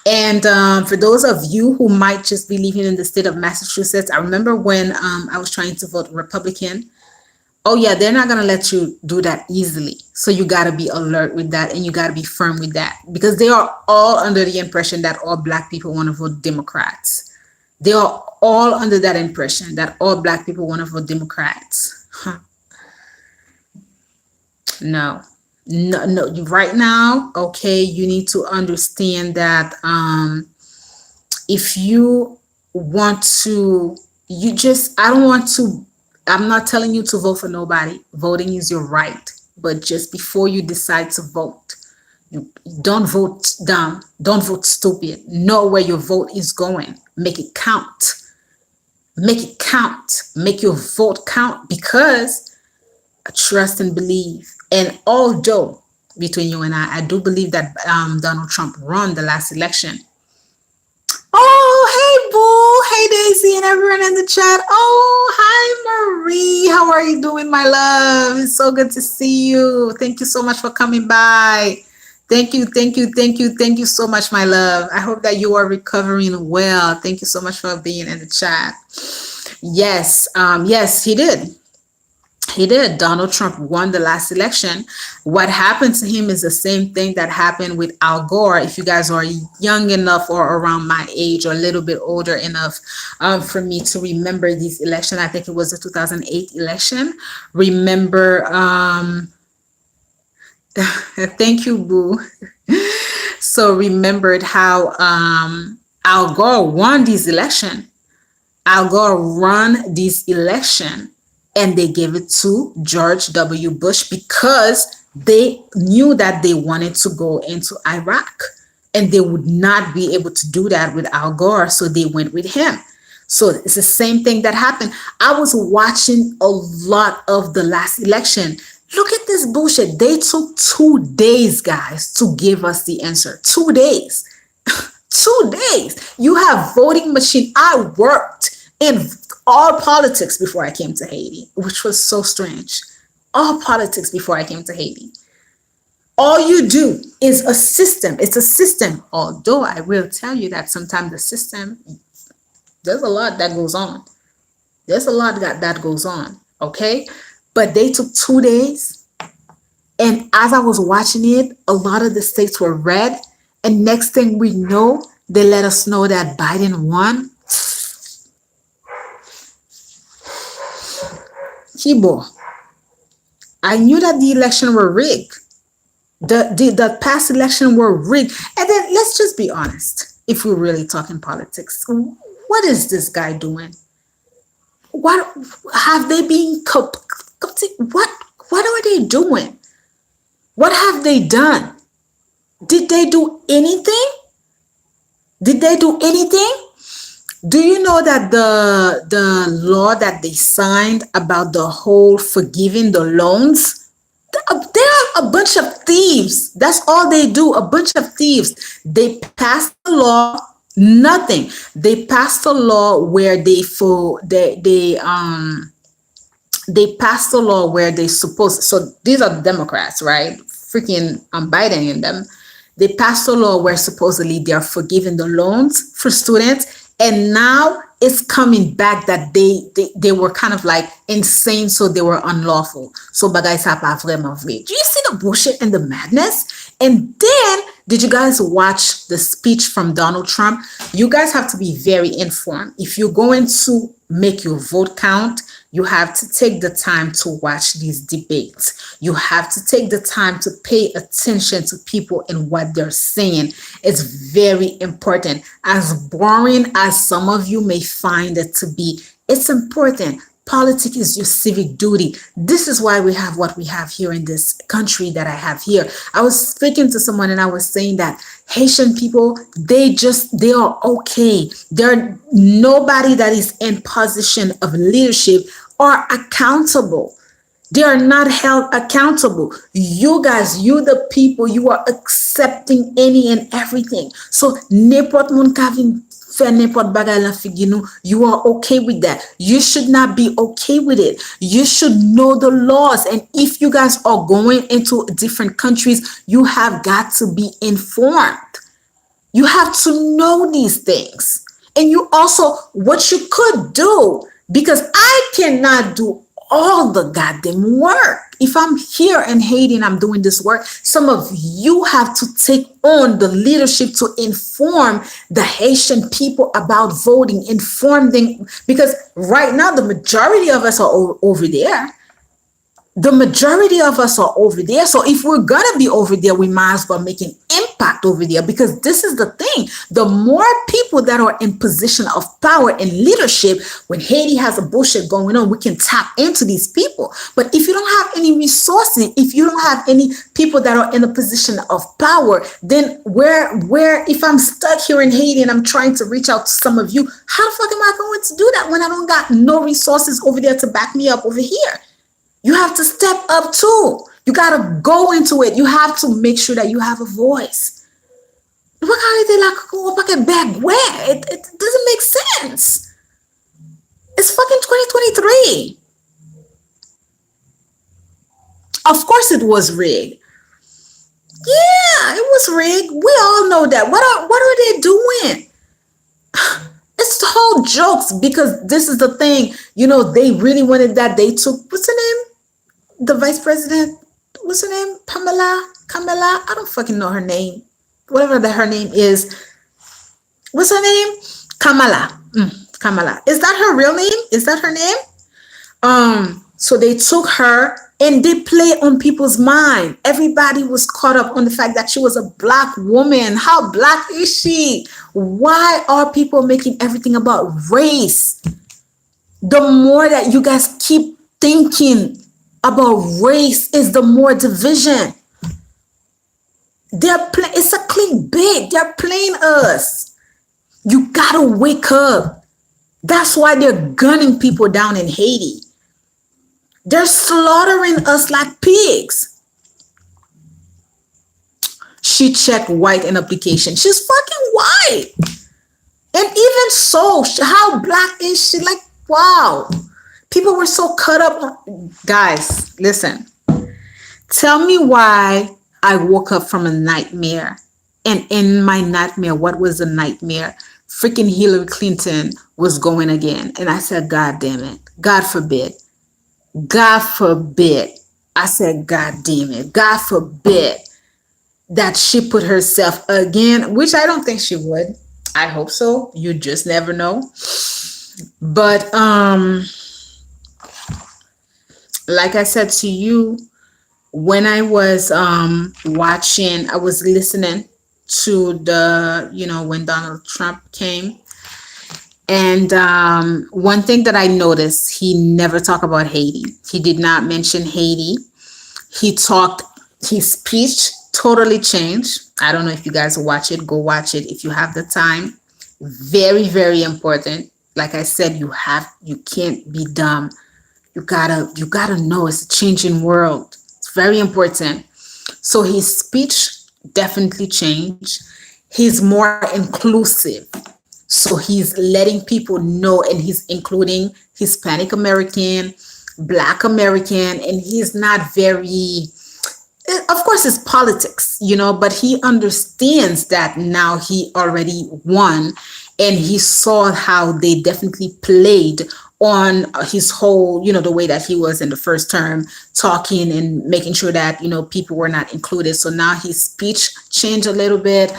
And for those of you who might just be living in the state of Massachusetts, I remember when I was trying to vote Republican. Oh yeah, they're not gonna let you do that easily. So you gotta be alert with that, and you gotta be firm with that, because they are all under the impression that all Black people want to vote Democrats. They are all under that impression that all Black people want to vote Democrats. No, no, no. Right now, okay, you need to understand that if you want to, I don't want to, I'm not telling you to vote for nobody. Voting is your right. But just before you decide to vote, you don't vote dumb. Don't vote stupid. Know where your vote is going. Make it count. Make it count. Make your vote count, because trust and believe. And although between you and I do believe that Donald Trump won the last election. Oh, hey, Boo. Hey, Daisy, and everyone in the chat. Oh, hi, Marie. How are you doing, my love? It's so good to see you. Thank you so much for coming by. Thank you, thank you, thank you, thank you so much, my love. I hope that you are recovering well. Thank you so much for being in the chat. Yes, yes, he did. He did. Donald Trump won the last election. What happened to him is the same thing that happened with Al Gore. If you guys are young enough or around my age or a little bit older enough for me to remember this election, I think it was the 2008 election. Remember, thank you, Boo. So remembered how Al Gore won this election. Al Gore won this election. And they gave it to George W. Bush because they knew that they wanted to go into Iraq. And they would not be able to do that with Al Gore. So they went with him. So it's the same thing that happened. I was watching a lot of the last election. Look at this bullshit. They took 2 days, guys, to give us the answer. 2 days. 2 days. You have voting machine. I worked in all politics before I came to Haiti, which was so strange. All politics before I came to Haiti. All you do is a system. It's a system. Although I will tell you that sometimes the system, there's a lot that goes on. There's a lot that goes on. Okay. But they took 2 days. And as I was watching it, a lot of the states were red. And next thing we know, they let us know that Biden won. Kibo, I knew that the election were rigged. The past election were rigged. And then let's just be honest. If we're really talking politics, what is this guy doing? What have they been? What are they doing? What have they done? Did they do anything? Did they do anything? Do you know that the law that they signed about the whole forgiving the loans? They're a bunch of thieves. That's all they do. A bunch of thieves. They passed the law. Nothing. They passed a law where they passed a law where they supposed, so these are the Democrats, right? Freaking Biden in them. They passed a law where supposedly they're forgiving the loans for students, and now it's coming back that they were kind of like insane, so they were unlawful. So bagay sa pa vraiment vrai. Do you see the bullshit and the madness? And then, did you guys watch the speech from Donald Trump? You guys have to be very informed. If you're going to make your vote count, you have to take the time to watch these debates. You have to take the time to pay attention to people and what they're saying. It's very important. As boring as some of you may find it to be, it's important. Politics is your civic duty. This is why we have what we have here in this country that I have here. I was speaking to someone and I was saying that Haitian people, they are okay. They're nobody that is in position of leadership are accountable. They are not held accountable. You guys, you the people, you are accepting any and everything. So n'importe moun ka vin fè n'importe bagay la figi nou, you are okay with that. You should not be okay with it. You should know the laws. And if you guys are going into different countries, you have got to be informed. You have to know these things. And you also, what you could do, because I cannot do all the goddamn work. If I'm here in Haiti and I'm doing this work, some of you have to take on the leadership to inform the Haitian people about voting, inform them, because right now the majority of us are over there. The majority of us are over there. So if we're going to be over there, we might as well make an impact over there, because this is the thing. The more people that are in position of power and leadership, when Haiti has a bullshit going on, we can tap into these people. But if you don't have any resources, if you don't have any people that are in a position of power, then where if I'm stuck here in Haiti and I'm trying to reach out to some of you, how the fuck am I going to do that when I don't got no resources over there to back me up over here? You have to step up too. You got to go into it. You have to make sure that you have a voice. It doesn't make sense. It's fucking 2023. Of course it was rigged. Yeah, it was rigged. We all know that. What are they doing? It's the whole jokes, because this is the thing. You know, they really wanted that. They took, what's her name? The vice president, what's her name? Kamala? I don't fucking know her name. Whatever that her name is. What's her name? Kamala. Kamala. Is that her real name? Is that her name? So they took her and they play on people's mind. Everybody was caught up on the fact that she was a black woman. How black is she? Why are people making everything about race? The more that you guys keep thinking about race, is the more division. It's a clickbait. They're playing us. You gotta wake up. That's why they're gunning people down in Haiti. They're slaughtering us like pigs. She checked white in application. She's fucking white. And even so, how black is she? Like, wow. People were so caught up. Guys, listen. Tell me why I woke up from a nightmare. And in my nightmare, what was the nightmare? Freaking Hillary Clinton was going again. And I said, God damn it. God forbid. God forbid. I said, God damn it. God forbid that she put herself again, which I don't think she would. I hope so. You just never know. But like I said to you, when I was watching, I was listening to the, when Donald Trump came. And one thing that I noticed, he never talked about Haiti. He did not mention Haiti. He talked, his speech totally changed. I don't know if you guys watch it. Go watch it if you have the time. Very, very important. Like I said, you can't be dumb. You gotta know it's a changing world. It's very important. So his speech definitely changed. He's more inclusive. So he's letting people know, and he's including Hispanic American, Black American, and he's not very, of course it's politics, but he understands that now he already won, and he saw how they definitely played on his whole, the way that he was in the first term, talking and making sure that people were not included. So now his speech changed a little bit.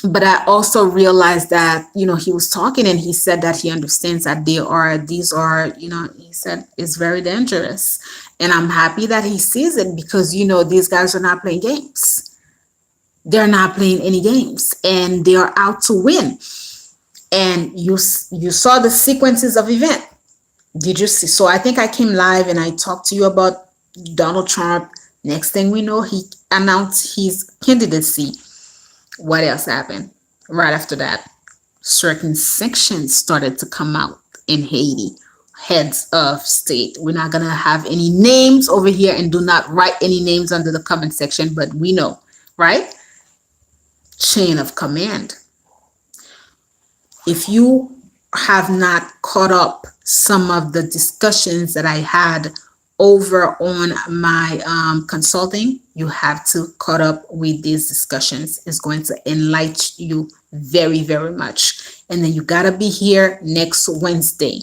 But I also realized that, he was talking and he said that he understands that these are, he said it's very dangerous. And I'm happy that he sees it, because, these guys are not playing games. They're not playing any games, and they are out to win. And you saw the sequences of event. Did you see? So I think I came live and I talked to you about Donald Trump. Next thing we know, he announced his candidacy. What else happened? Right after that, certain sanctions started to come out in Haiti. Heads of state. We're not going to have any names over here, and do not write any names under the comment section, but we know, right? Chain of command. If you have not caught up some of the discussions that I had over on my consulting, you have to caught up with these discussions. It's going to enlighten you very, very much. And then you got to be here next Wednesday.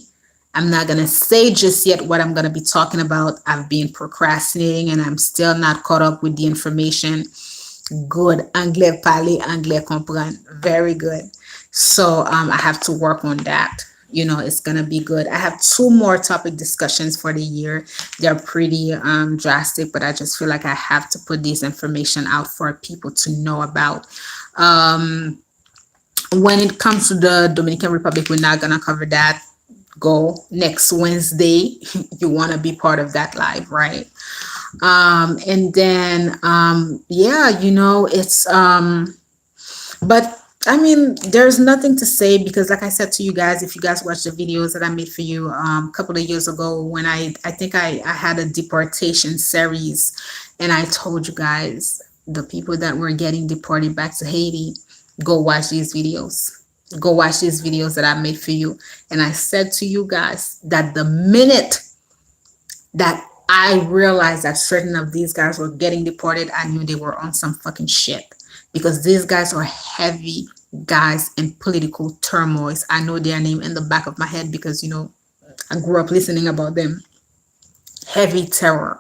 I'm not going to say just yet what I'm going to be talking about. I've been procrastinating and I'm still not caught up with the information. Good. Anglais parler, anglais comprendre. Very good. So I have to work on that. It's going to be good. I have 2 more topic discussions for the year. They're pretty drastic, but I just feel like I have to put this information out for people to know about. When it comes to the Dominican Republic, we're not going to cover that. Go next Wednesday. You want to be part of that live, right? And then, yeah, it's, but I mean, there's nothing to say, because like I said to you guys, if you guys watch the videos that I made for you a couple of years ago, when I think I had a deportation series, and I told you guys the people that were getting deported back to Haiti, go watch these videos. Go watch these videos that I made for you. And I said to you guys that the minute that I realized that certain of these guys were getting deported, I knew they were on some fucking shit, because these guys are heavy guys in political turmoils. I know their name in the back of my head because, I grew up listening about them. Heavy terror.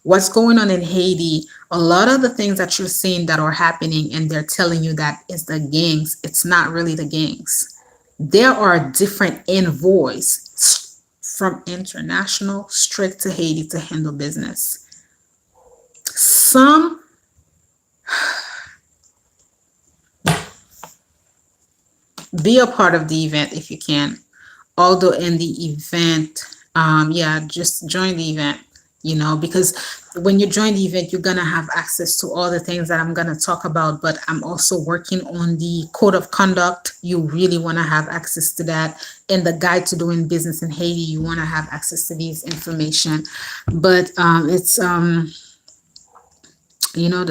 What's going on in Haiti? A lot of the things that you're seeing that are happening, and they're telling you that it's the gangs. It's not really the gangs. There are different envoys from international straight to Haiti to handle business. Some be a part of the event if you can. Although in the event, yeah, just join the event, because when you join the event, you're going to have access to all the things that I'm going to talk about. But I'm also working on the code of conduct. You really want to have access to that. And the guide to doing business in Haiti, you want to have access to these information. But it's, the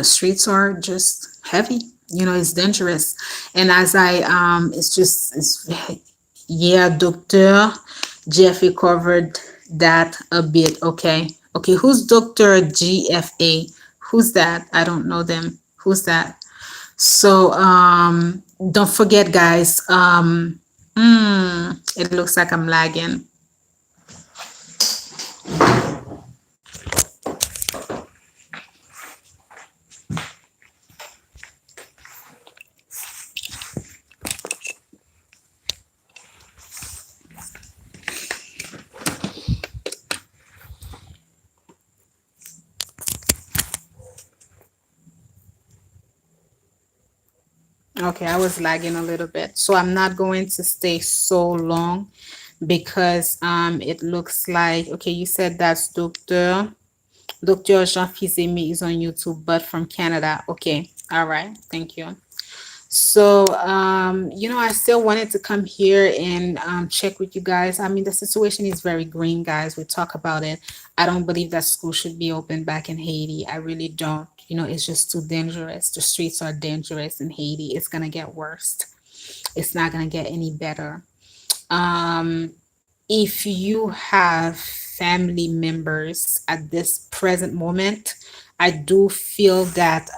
streets are just heavy. It's dangerous. And as yeah, Dr. Jeffy covered that a bit. Okay. Who's Dr. GFA? Who's that? I don't know them. Who's that? So don't forget, guys. It looks like I'm lagging. Okay, I was lagging a little bit. So I'm not going to stay so long because it looks like, okay, you said that's Dr. Jean Fizemi is on YouTube, but from Canada. Okay. All right. Thank you. So, I still wanted to come here and check with you guys. I mean, the situation is very green, guys. We talk about it. I don't believe that school should be open back in Haiti. I really don't. It's just too dangerous. The streets are dangerous in Haiti. It's going to get worse. It's not going to get any better. If you have family members at this present moment, I do feel that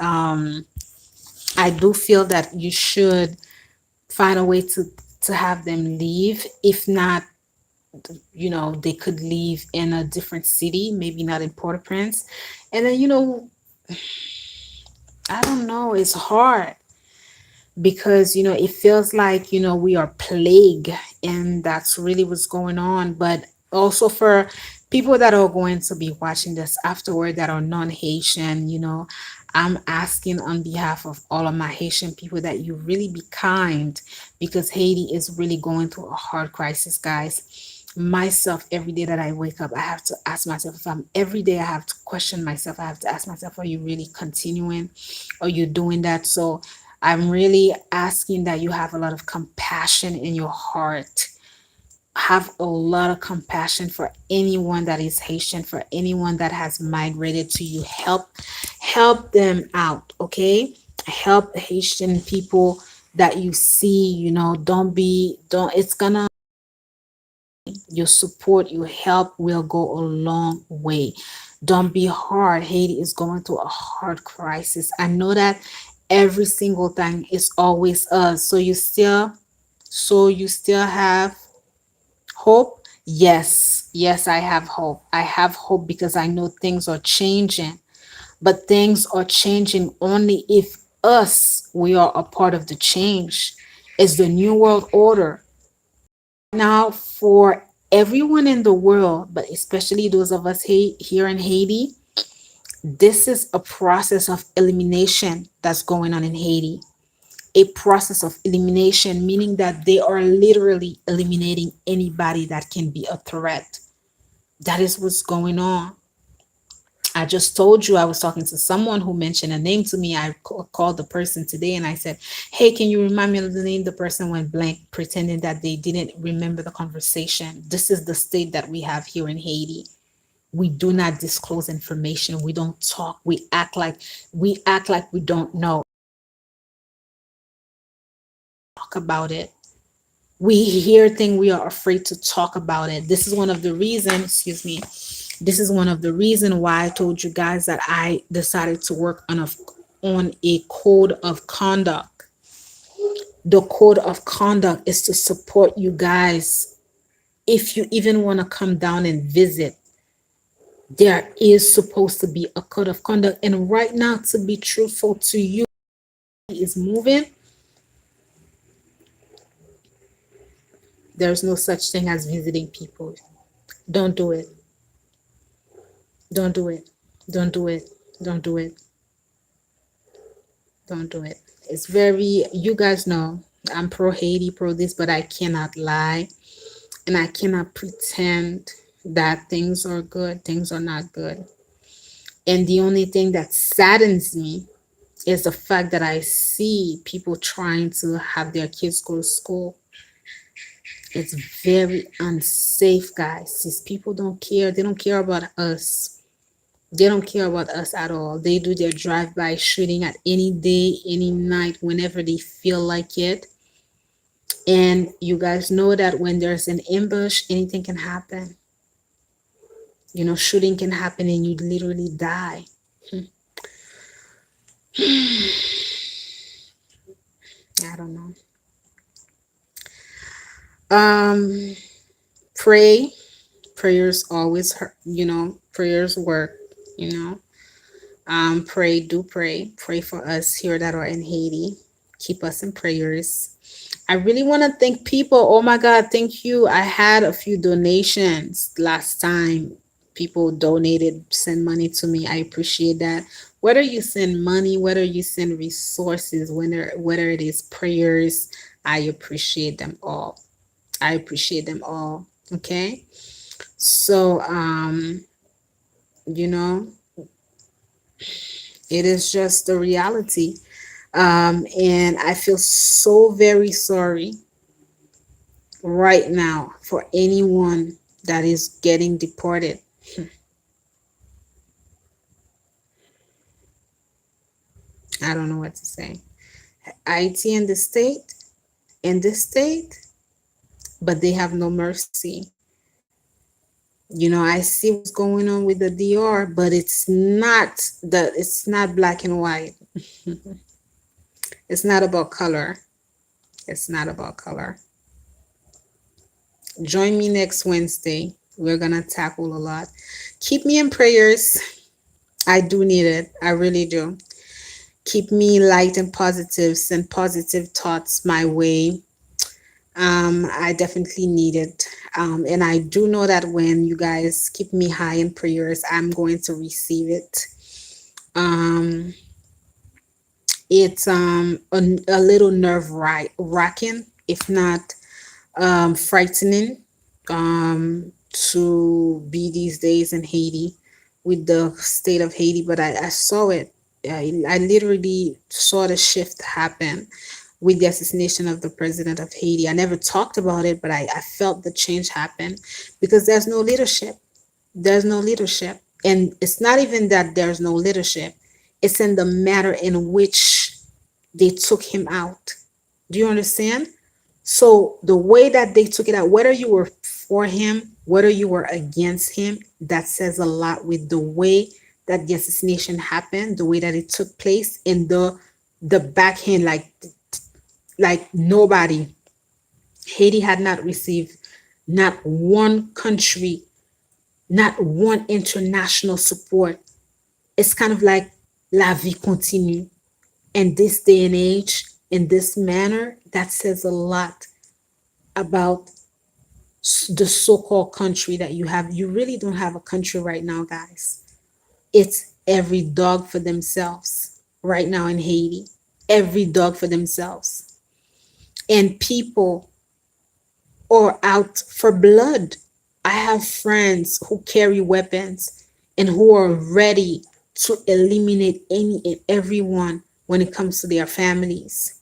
you should find a way to have them leave. If not, they could leave in a different city, maybe not in Port-au-Prince. And then, I don't know, it's hard because it feels like we are plagued, and that's really what's going on. But also for people that are going to be watching this afterward that are non-Haitian, I'm asking on behalf of all of my Haitian people that you really be kind, because Haiti is really going through a hard crisis, guys. Myself, every day that I wake up, I have to ask myself, if I'm every day, I have to question myself. I have to ask myself, are you really continuing? Are you doing that? So I'm really asking that you have a lot of compassion in your heart. Have a lot of compassion for anyone that is Haitian, for anyone that has migrated to you. Help them out, okay? Help Haitian people that you see, don't it's gonna your support, your help will go a long way. Don't be hard. Haiti is going through a hard crisis. I know that every single thing is always us. So you still have hope? Yes. Yes, I have hope. I have hope because I know things are changing. But things are changing only if we are a part of the change. It's the new world order. Now, for everyone in the world, but especially those of us here in Haiti, this is a process of elimination that's going on in Haiti. A process of elimination, meaning that they are literally eliminating anybody that can be a threat. That is what's going on. I just told you I was talking to someone who mentioned a name to me. I called the person today and I said, "Hey, can you remind me of the name?" The person went blank, pretending that they didn't remember the conversation. This is the state that we have here in Haiti. We do not disclose information. We don't talk. We act like we don't know. Talk about it. We hear things, we are afraid to talk about it. This is one of the reasons, excuse me, this is one of the reason why I told you guys that I decided to work on a code of conduct. The code of conduct is to support you guys. If you even want to come down and visit, there is supposed to be a code of conduct. And right now, to be truthful to you, is moving. There's no such thing as visiting people. Don't do it. Don't do it. Don't do it. Don't do it. Don't do it. It's very, you guys know I'm pro Haiti, pro this, but I cannot lie and I cannot pretend that things are good. Things are not good. And the only thing that saddens me is the fact that I see people trying to have their kids go to school. It's very unsafe, guys. These people don't care. They don't care about us. They don't care about us at all. They do their drive-by shooting at any day, any night, whenever they feel like it. And you guys know that when there's an ambush, anything can happen. Shooting can happen and you literally die. I don't know. Um, pray. Prayers always hurt. Prayers work. You know. Pray. Do pray. Pray for us here that are in Haiti. Keep us in prayers. I really want to thank people. Oh my God, thank you. I had a few donations last time. People donated, send money to me. I appreciate that. Whether you send money, whether you send resources, whether it is prayers, I appreciate them all. I appreciate them all. Okay. So you know, it is just the reality. And I feel so very sorry right now for anyone that is getting deported. I don't know what to say. Haiti in the state, but they have no mercy. I see what's going on with the DR, but it's not black and white. It's not about color. It's not about color. Join me next Wednesday. We're gonna tackle a lot. Keep me in prayers. I do need it. I really do. Keep me light and positive. Send positive thoughts my way. I definitely need it. And I do know that when you guys keep me high in prayers, I'm going to receive it. Um, it's a little wracking, if not frightening, to be these days in Haiti with the state of Haiti. But I saw it. I literally saw the shift happen with the assassination of the president of Haiti. I never talked about it, but I felt the change happen because there's no leadership. There's no leadership. And it's not even that there's no leadership, it's in the manner in which they took him out. Do you understand? So the way that they took it out, whether you were for him, whether you were against him, that says a lot with the way that the assassination happened, the way that it took place, and the backhand, like nobody. Haiti had not received not one country, not one international support. It's kind of like la vie continue. In this day and age, in this manner, that says a lot about the so-called country that you have. You really don't have a country right now, guys. It's every dog for themselves right now in Haiti. Every dog for themselves. And people are out for blood. I have friends who carry weapons and who are ready to eliminate any and everyone when it comes to their families.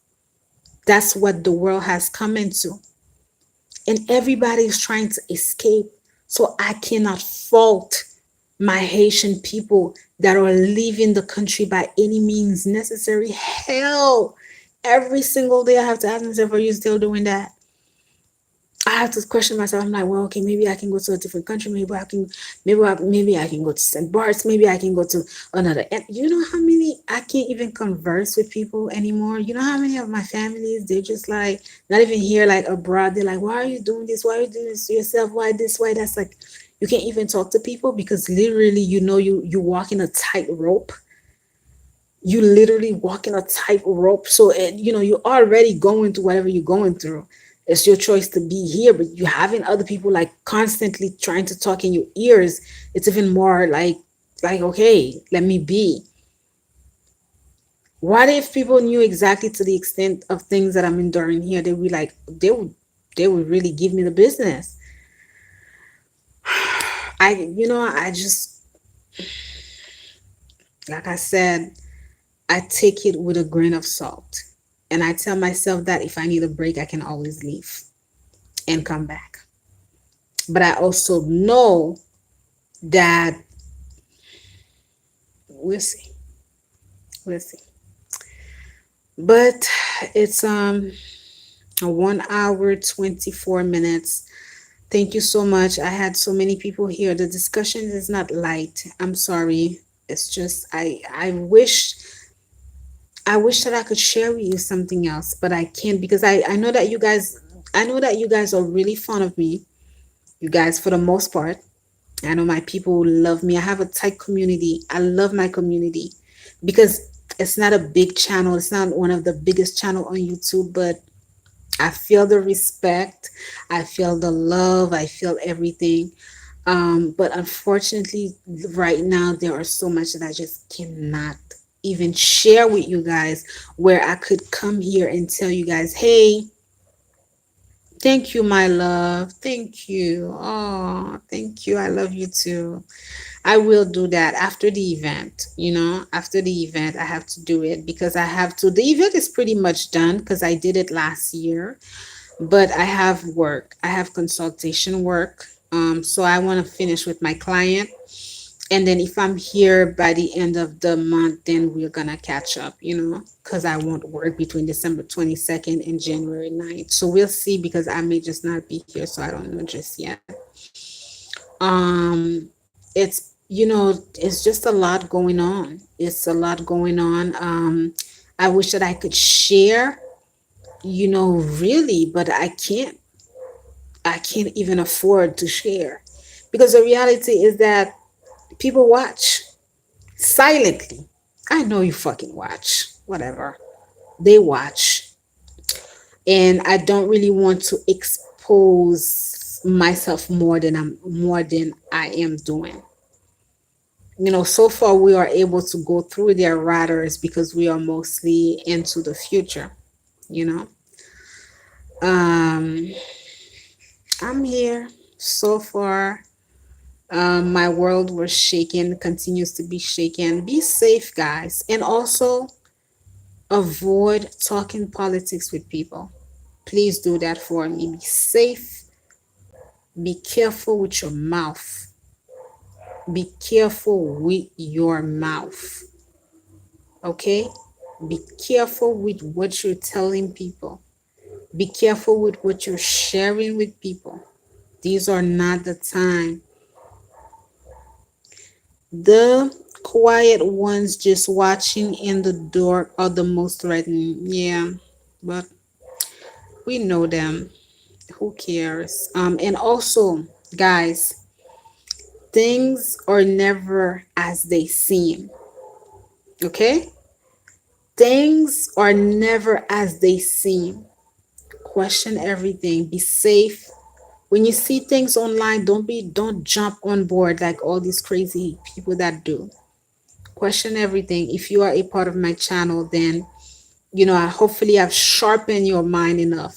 That's what the world has come into. And everybody is trying to escape. So I cannot fault my Haitian people that are leaving the country by any means necessary. Hell, every single day I have to ask myself, are you still doing that? I have to question myself. I'm like, well, okay, maybe I can go to a different country. Maybe I can go to St. Bart's. Maybe I can go to another. And you know how many I can't even converse with people anymore. You know how many of my families they're just like not even here, like abroad. They're like, why are you doing this? Why are you doing this to yourself? Why this? Why that's like, you can't even talk to people because literally, you walk in a tightrope. You literally walk in a tightrope. So you're already going through whatever you're going through. It's your choice to be here, but you having other people like constantly trying to talk in your ears. It's even more like okay, let me be. What if people knew exactly to the extent of things that I'm enduring here? They would be like, they would really give me the business. I just, like I said, I take it with a grain of salt. And I tell myself that if I need a break, I can always leave and come back. But I also know that we'll see. We'll see. But it's a 1 hour 24 minutes. Thank you so much. I had so many people here. The discussion is not light. I'm sorry. It's just I wish I wish that I could share with you something else, but I can't because I know that you guys I know that you guys are really fond of me. You guys for the most part. I know my people love me. I have a tight community. I love my community because it's not a big channel. It's not one of the biggest channel on YouTube, but I feel the respect. I feel the love. I feel everything. But unfortunately, right now, there are so much that I just cannot even share with you guys where I could come here and tell you guys, hey, thank you, my love. Thank you. Oh, thank you. I love you too. I will do that after the event. After the event, I have to do it because I have to. The event is pretty much done because I did it last year, but I have work. I have consultation work. So I want to finish with my client. And then if I'm here by the end of the month, then we're gonna catch up, because I won't work between December 22nd and January 9th. So we'll see because I may just not be here, so I don't know just yet. It's just a lot going on. It's a lot going on. I wish that I could share, really, but I can't even afford to share because the reality is that people watch silently. I know you fucking watch, whatever. They watch. And I don't really want to expose myself more than I am doing. So far we are able to go through their radars because we are mostly into the future, you know. Um I'm here so far. My world was shaken, continues to be shaken. Be safe, guys, and also avoid talking politics with people. Please do that for me. Be safe. Be careful with your mouth. Be careful with your mouth. Okay? Be careful with what you're telling people. Be careful with what you're sharing with people. These are not the time. The quiet ones just watching in the dark are the most threatening. Yeah, but we know them. Who cares? And also, guys, things are never as they seem. Okay? Things are never as they seem. Question everything. Be safe. When you see things online, don't jump on board like all these crazy people that do. Question everything. If you are a part of my channel, then I hopefully I've sharpened your mind enough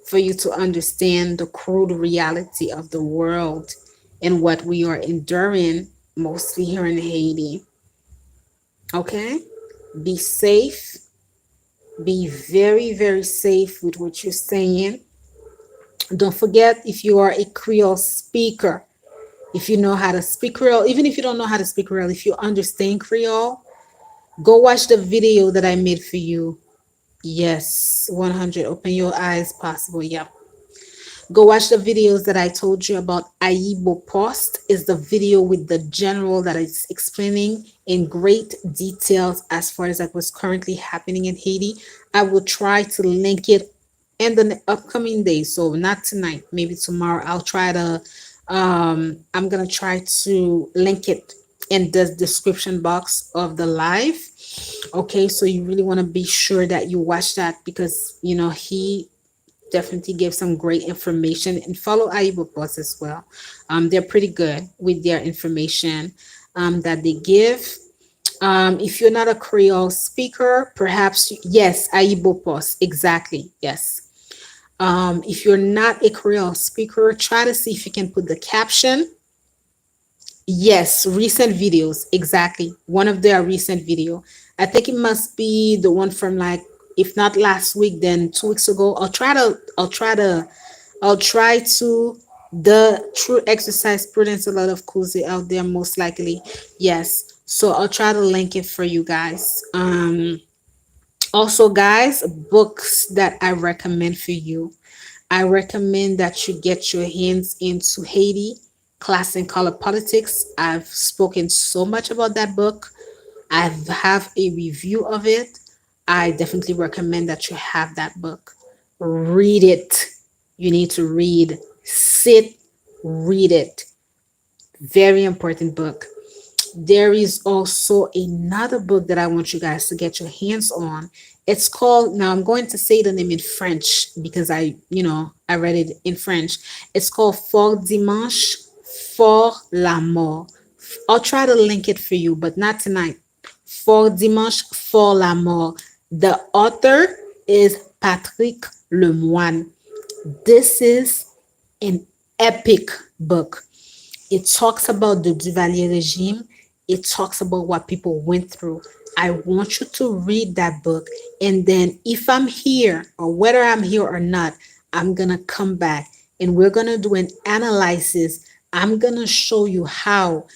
for you to understand the crude reality of the world and what we are enduring mostly here in Haiti. Okay? Be safe. Be very, very safe with what you're saying. Don't forget, if you are a Creole speaker, if you know how to speak Creole, even if you don't know how to speak Creole, if you understand Creole, go watch the video that I made for you. Yes, 100. Open your eyes, possible. Yep. Go watch the videos that I told you about. Aibo Post is the video with the general that is explaining in great details as far as what's currently happening in Haiti. I will try to link it in the upcoming days. So not tonight, maybe tomorrow. I'm gonna try to link it in the description box of the live. Okay, so you really want to be sure that you watch that because he definitely gave some great information, and follow Aibo Boss as well. They're pretty good with their information that they give. If you're not a Creole speaker, perhaps yes, Aibo Boss, exactly, yes. If you're not a Creole speaker, try to see if you can put the caption. Yes, recent videos, exactly. One of their recent video. I think it must be the one from like, if not last week, then 2 weeks ago. I'll try to the true exercise prudence, a lot of cozy out there, most likely. Yes. So I'll try to link it for you guys. Also, guys, books that I recommend for you. I recommend that you get your hands into Haiti, Class and Color Politics. I've spoken so much about that book. I have a review of it. I definitely recommend that you have that book. Read it. You need to read. Sit, read it. Very important book. There is also another book that I want you guys to get your hands on. It's called, now I'm going to say the name in French because I read it in French. It's called Fort Dimanche for la mort. I'll try to link it for you, but not tonight. Fort Dimanche for la mort. The author is Patrick Lemoine. This is an epic book. It talks about the Duvalier regime. It talks about what people went through. I want you to read that book. And then, if I'm here or whether I'm here or not, I'm going to come back and we're going to do an analysis. I'm going to show you how,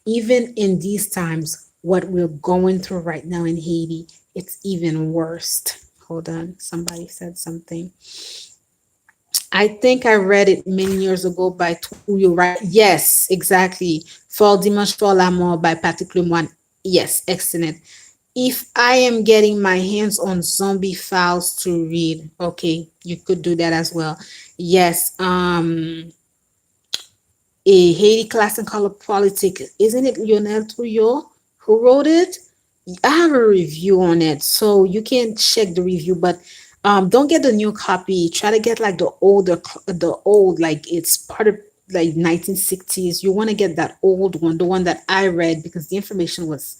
even in these times, what we're going through right now in Haiti, it's even worse. Hold on. Somebody said something. I think I read it many years ago by Tuyo, right? Yes, exactly. For Dimanche pour l'amour by Patrick Lemoine. Yes, excellent. If I am getting my hands on zombie files to read, okay, you could do that as well. Yes, a Haiti class in color politics. Isn't it Lionel Tuyo who wrote it? I have a review on it, so you can check the review. But don't get the new copy. Try to get like the old, like it's part of like 1960s. You want to get that old one, the one that I read, because the information was,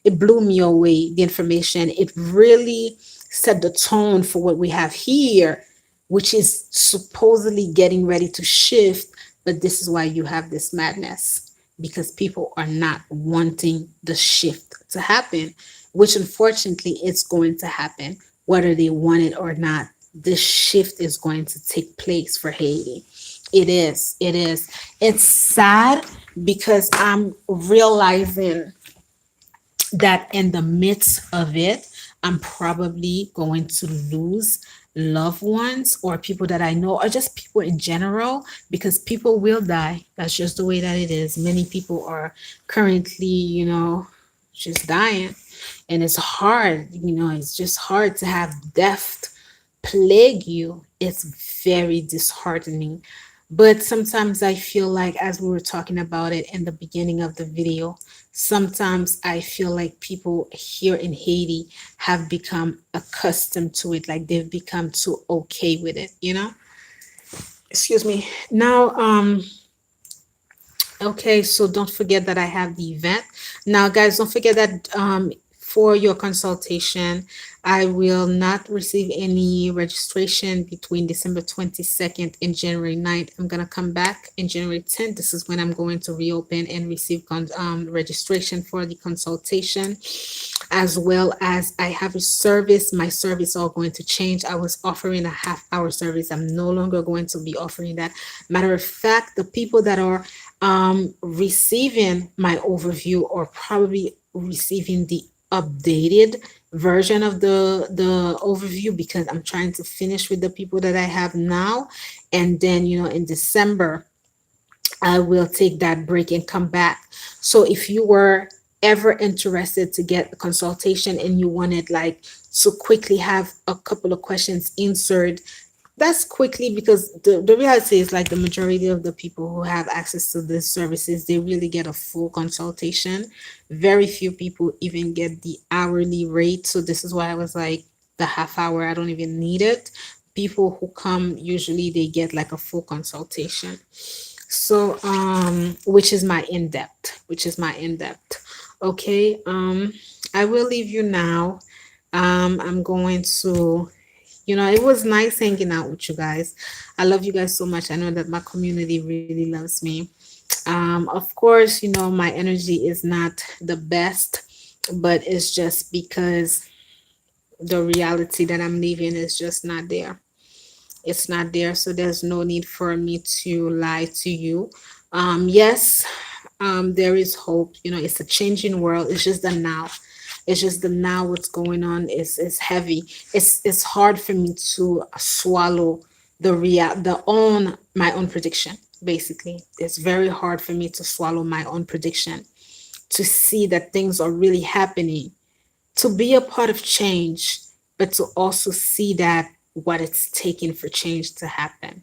it blew me away. The information, it really set the tone for what we have here, which is supposedly getting ready to shift. But this is why you have this madness, because people are not wanting the shift to happen, which unfortunately it's going to happen whether they want it or not. This shift is going to take place for Haiti. It is. It is. It's sad because I'm realizing that in the midst of it, I'm probably going to lose loved ones or people that I know, or just people in general, because people will die. That's just the way that it is. Many people are currently, just dying. And it's hard, it's just hard to have death plague you. It's very disheartening. But sometimes I feel like, as we were talking about it in the beginning of the video, sometimes I feel like people here in Haiti have become accustomed to it, like they've become too okay with it. Excuse me. Now, okay, so don't forget that I have the event. Now, guys, don't forget that for your consultation, I will not receive any registration between December 22nd and January 9th. I'm going to come back in January 10th. This is when I'm going to reopen and receive registration for the consultation, as well as I have a service. My service are going to change. I was offering a half-hour service. I'm no longer going to be offering that. Matter of fact, the people that are receiving my overview or probably receiving the updated version of the overview, because I'm trying to finish with the people that I have now, and then in December I will take that break and come back. So if you were ever interested to get a consultation and you wanted like to quickly have a couple of questions answered, that's quickly, because the reality is, like, the majority of the people who have access to these services, they really get a full consultation. Very few people even get the hourly rate. So this is why I was like, the half hour, I don't even need it. People who come, usually they get like a full consultation. So which is my in-depth. Okay, I will leave you now. I'm going to, it was nice hanging out with you guys. I love you guys so much. I know that my community really loves me. Of course, my energy is not the best, but it's just because the reality that I'm living is just not there. It's not there. So there's no need for me to lie to you. Yes, there is hope. It's a changing world. It's just the now. It's just the now. What's going on is heavy. It's hard for me to swallow my own prediction. Basically, it's very hard for me to swallow my own prediction, to see that things are really happening, to be a part of change. but to also see that what it's taking for change to happen.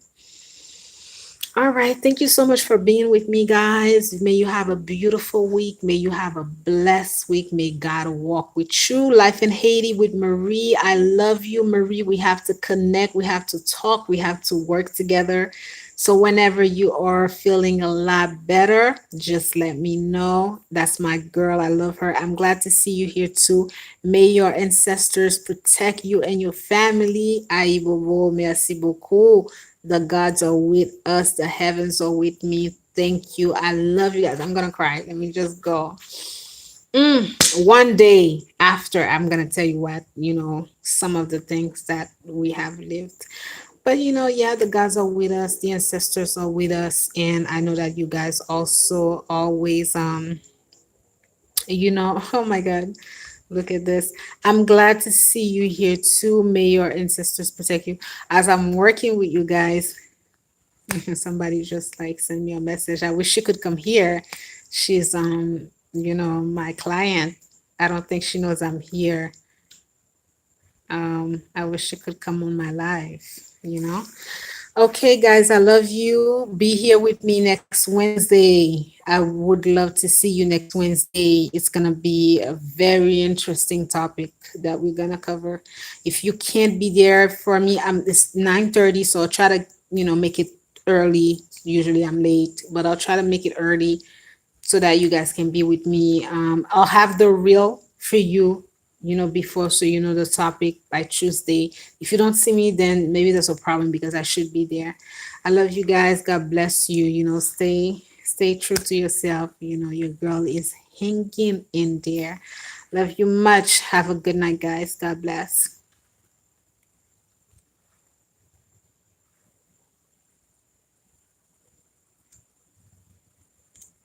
All right. Thank you so much for being with me, guys. May you have a beautiful week. May you have a blessed week. May God walk with you. Life in Haiti with Marie. I love you, Marie. We have to connect. We have to talk. We have to work together. So, whenever you are feeling a lot better, just let me know. That's my girl. I love her. I'm glad to see you here too. May your ancestors protect you and your family. Aïe, bobo. Merci beaucoup. The gods are with us. The heavens are with me. Thank you. I love you guys. I'm gonna cry. Let me just go. One day after, I'm gonna tell you what, some of the things that we have lived. But yeah, the gods are with us. The ancestors are with us, and I know that you guys also always, oh my God, look at this. I'm glad to see you here too. May your ancestors protect you as I'm working with you guys. Somebody just like send me a message. I wish she could come here. She's my client. I don't think she knows I'm here. I wish she could come on my live. Okay, guys, I love you. Be here with me next Wednesday. I would love to see you next Wednesday. It's going to be a very interesting topic that we're going to cover. If you can't be there for me, it's 9:30, so I'll try to, make it early. Usually I'm late, but I'll try to make it early so that you guys can be with me. I'll have the reel for you, before, so you know the topic by Tuesday. If you don't see me, then maybe there's a problem because I should be there. I love you guys. God bless you. Stay true to yourself. Your girl is hanging in there. Love you much. Have a good night, guys. God bless.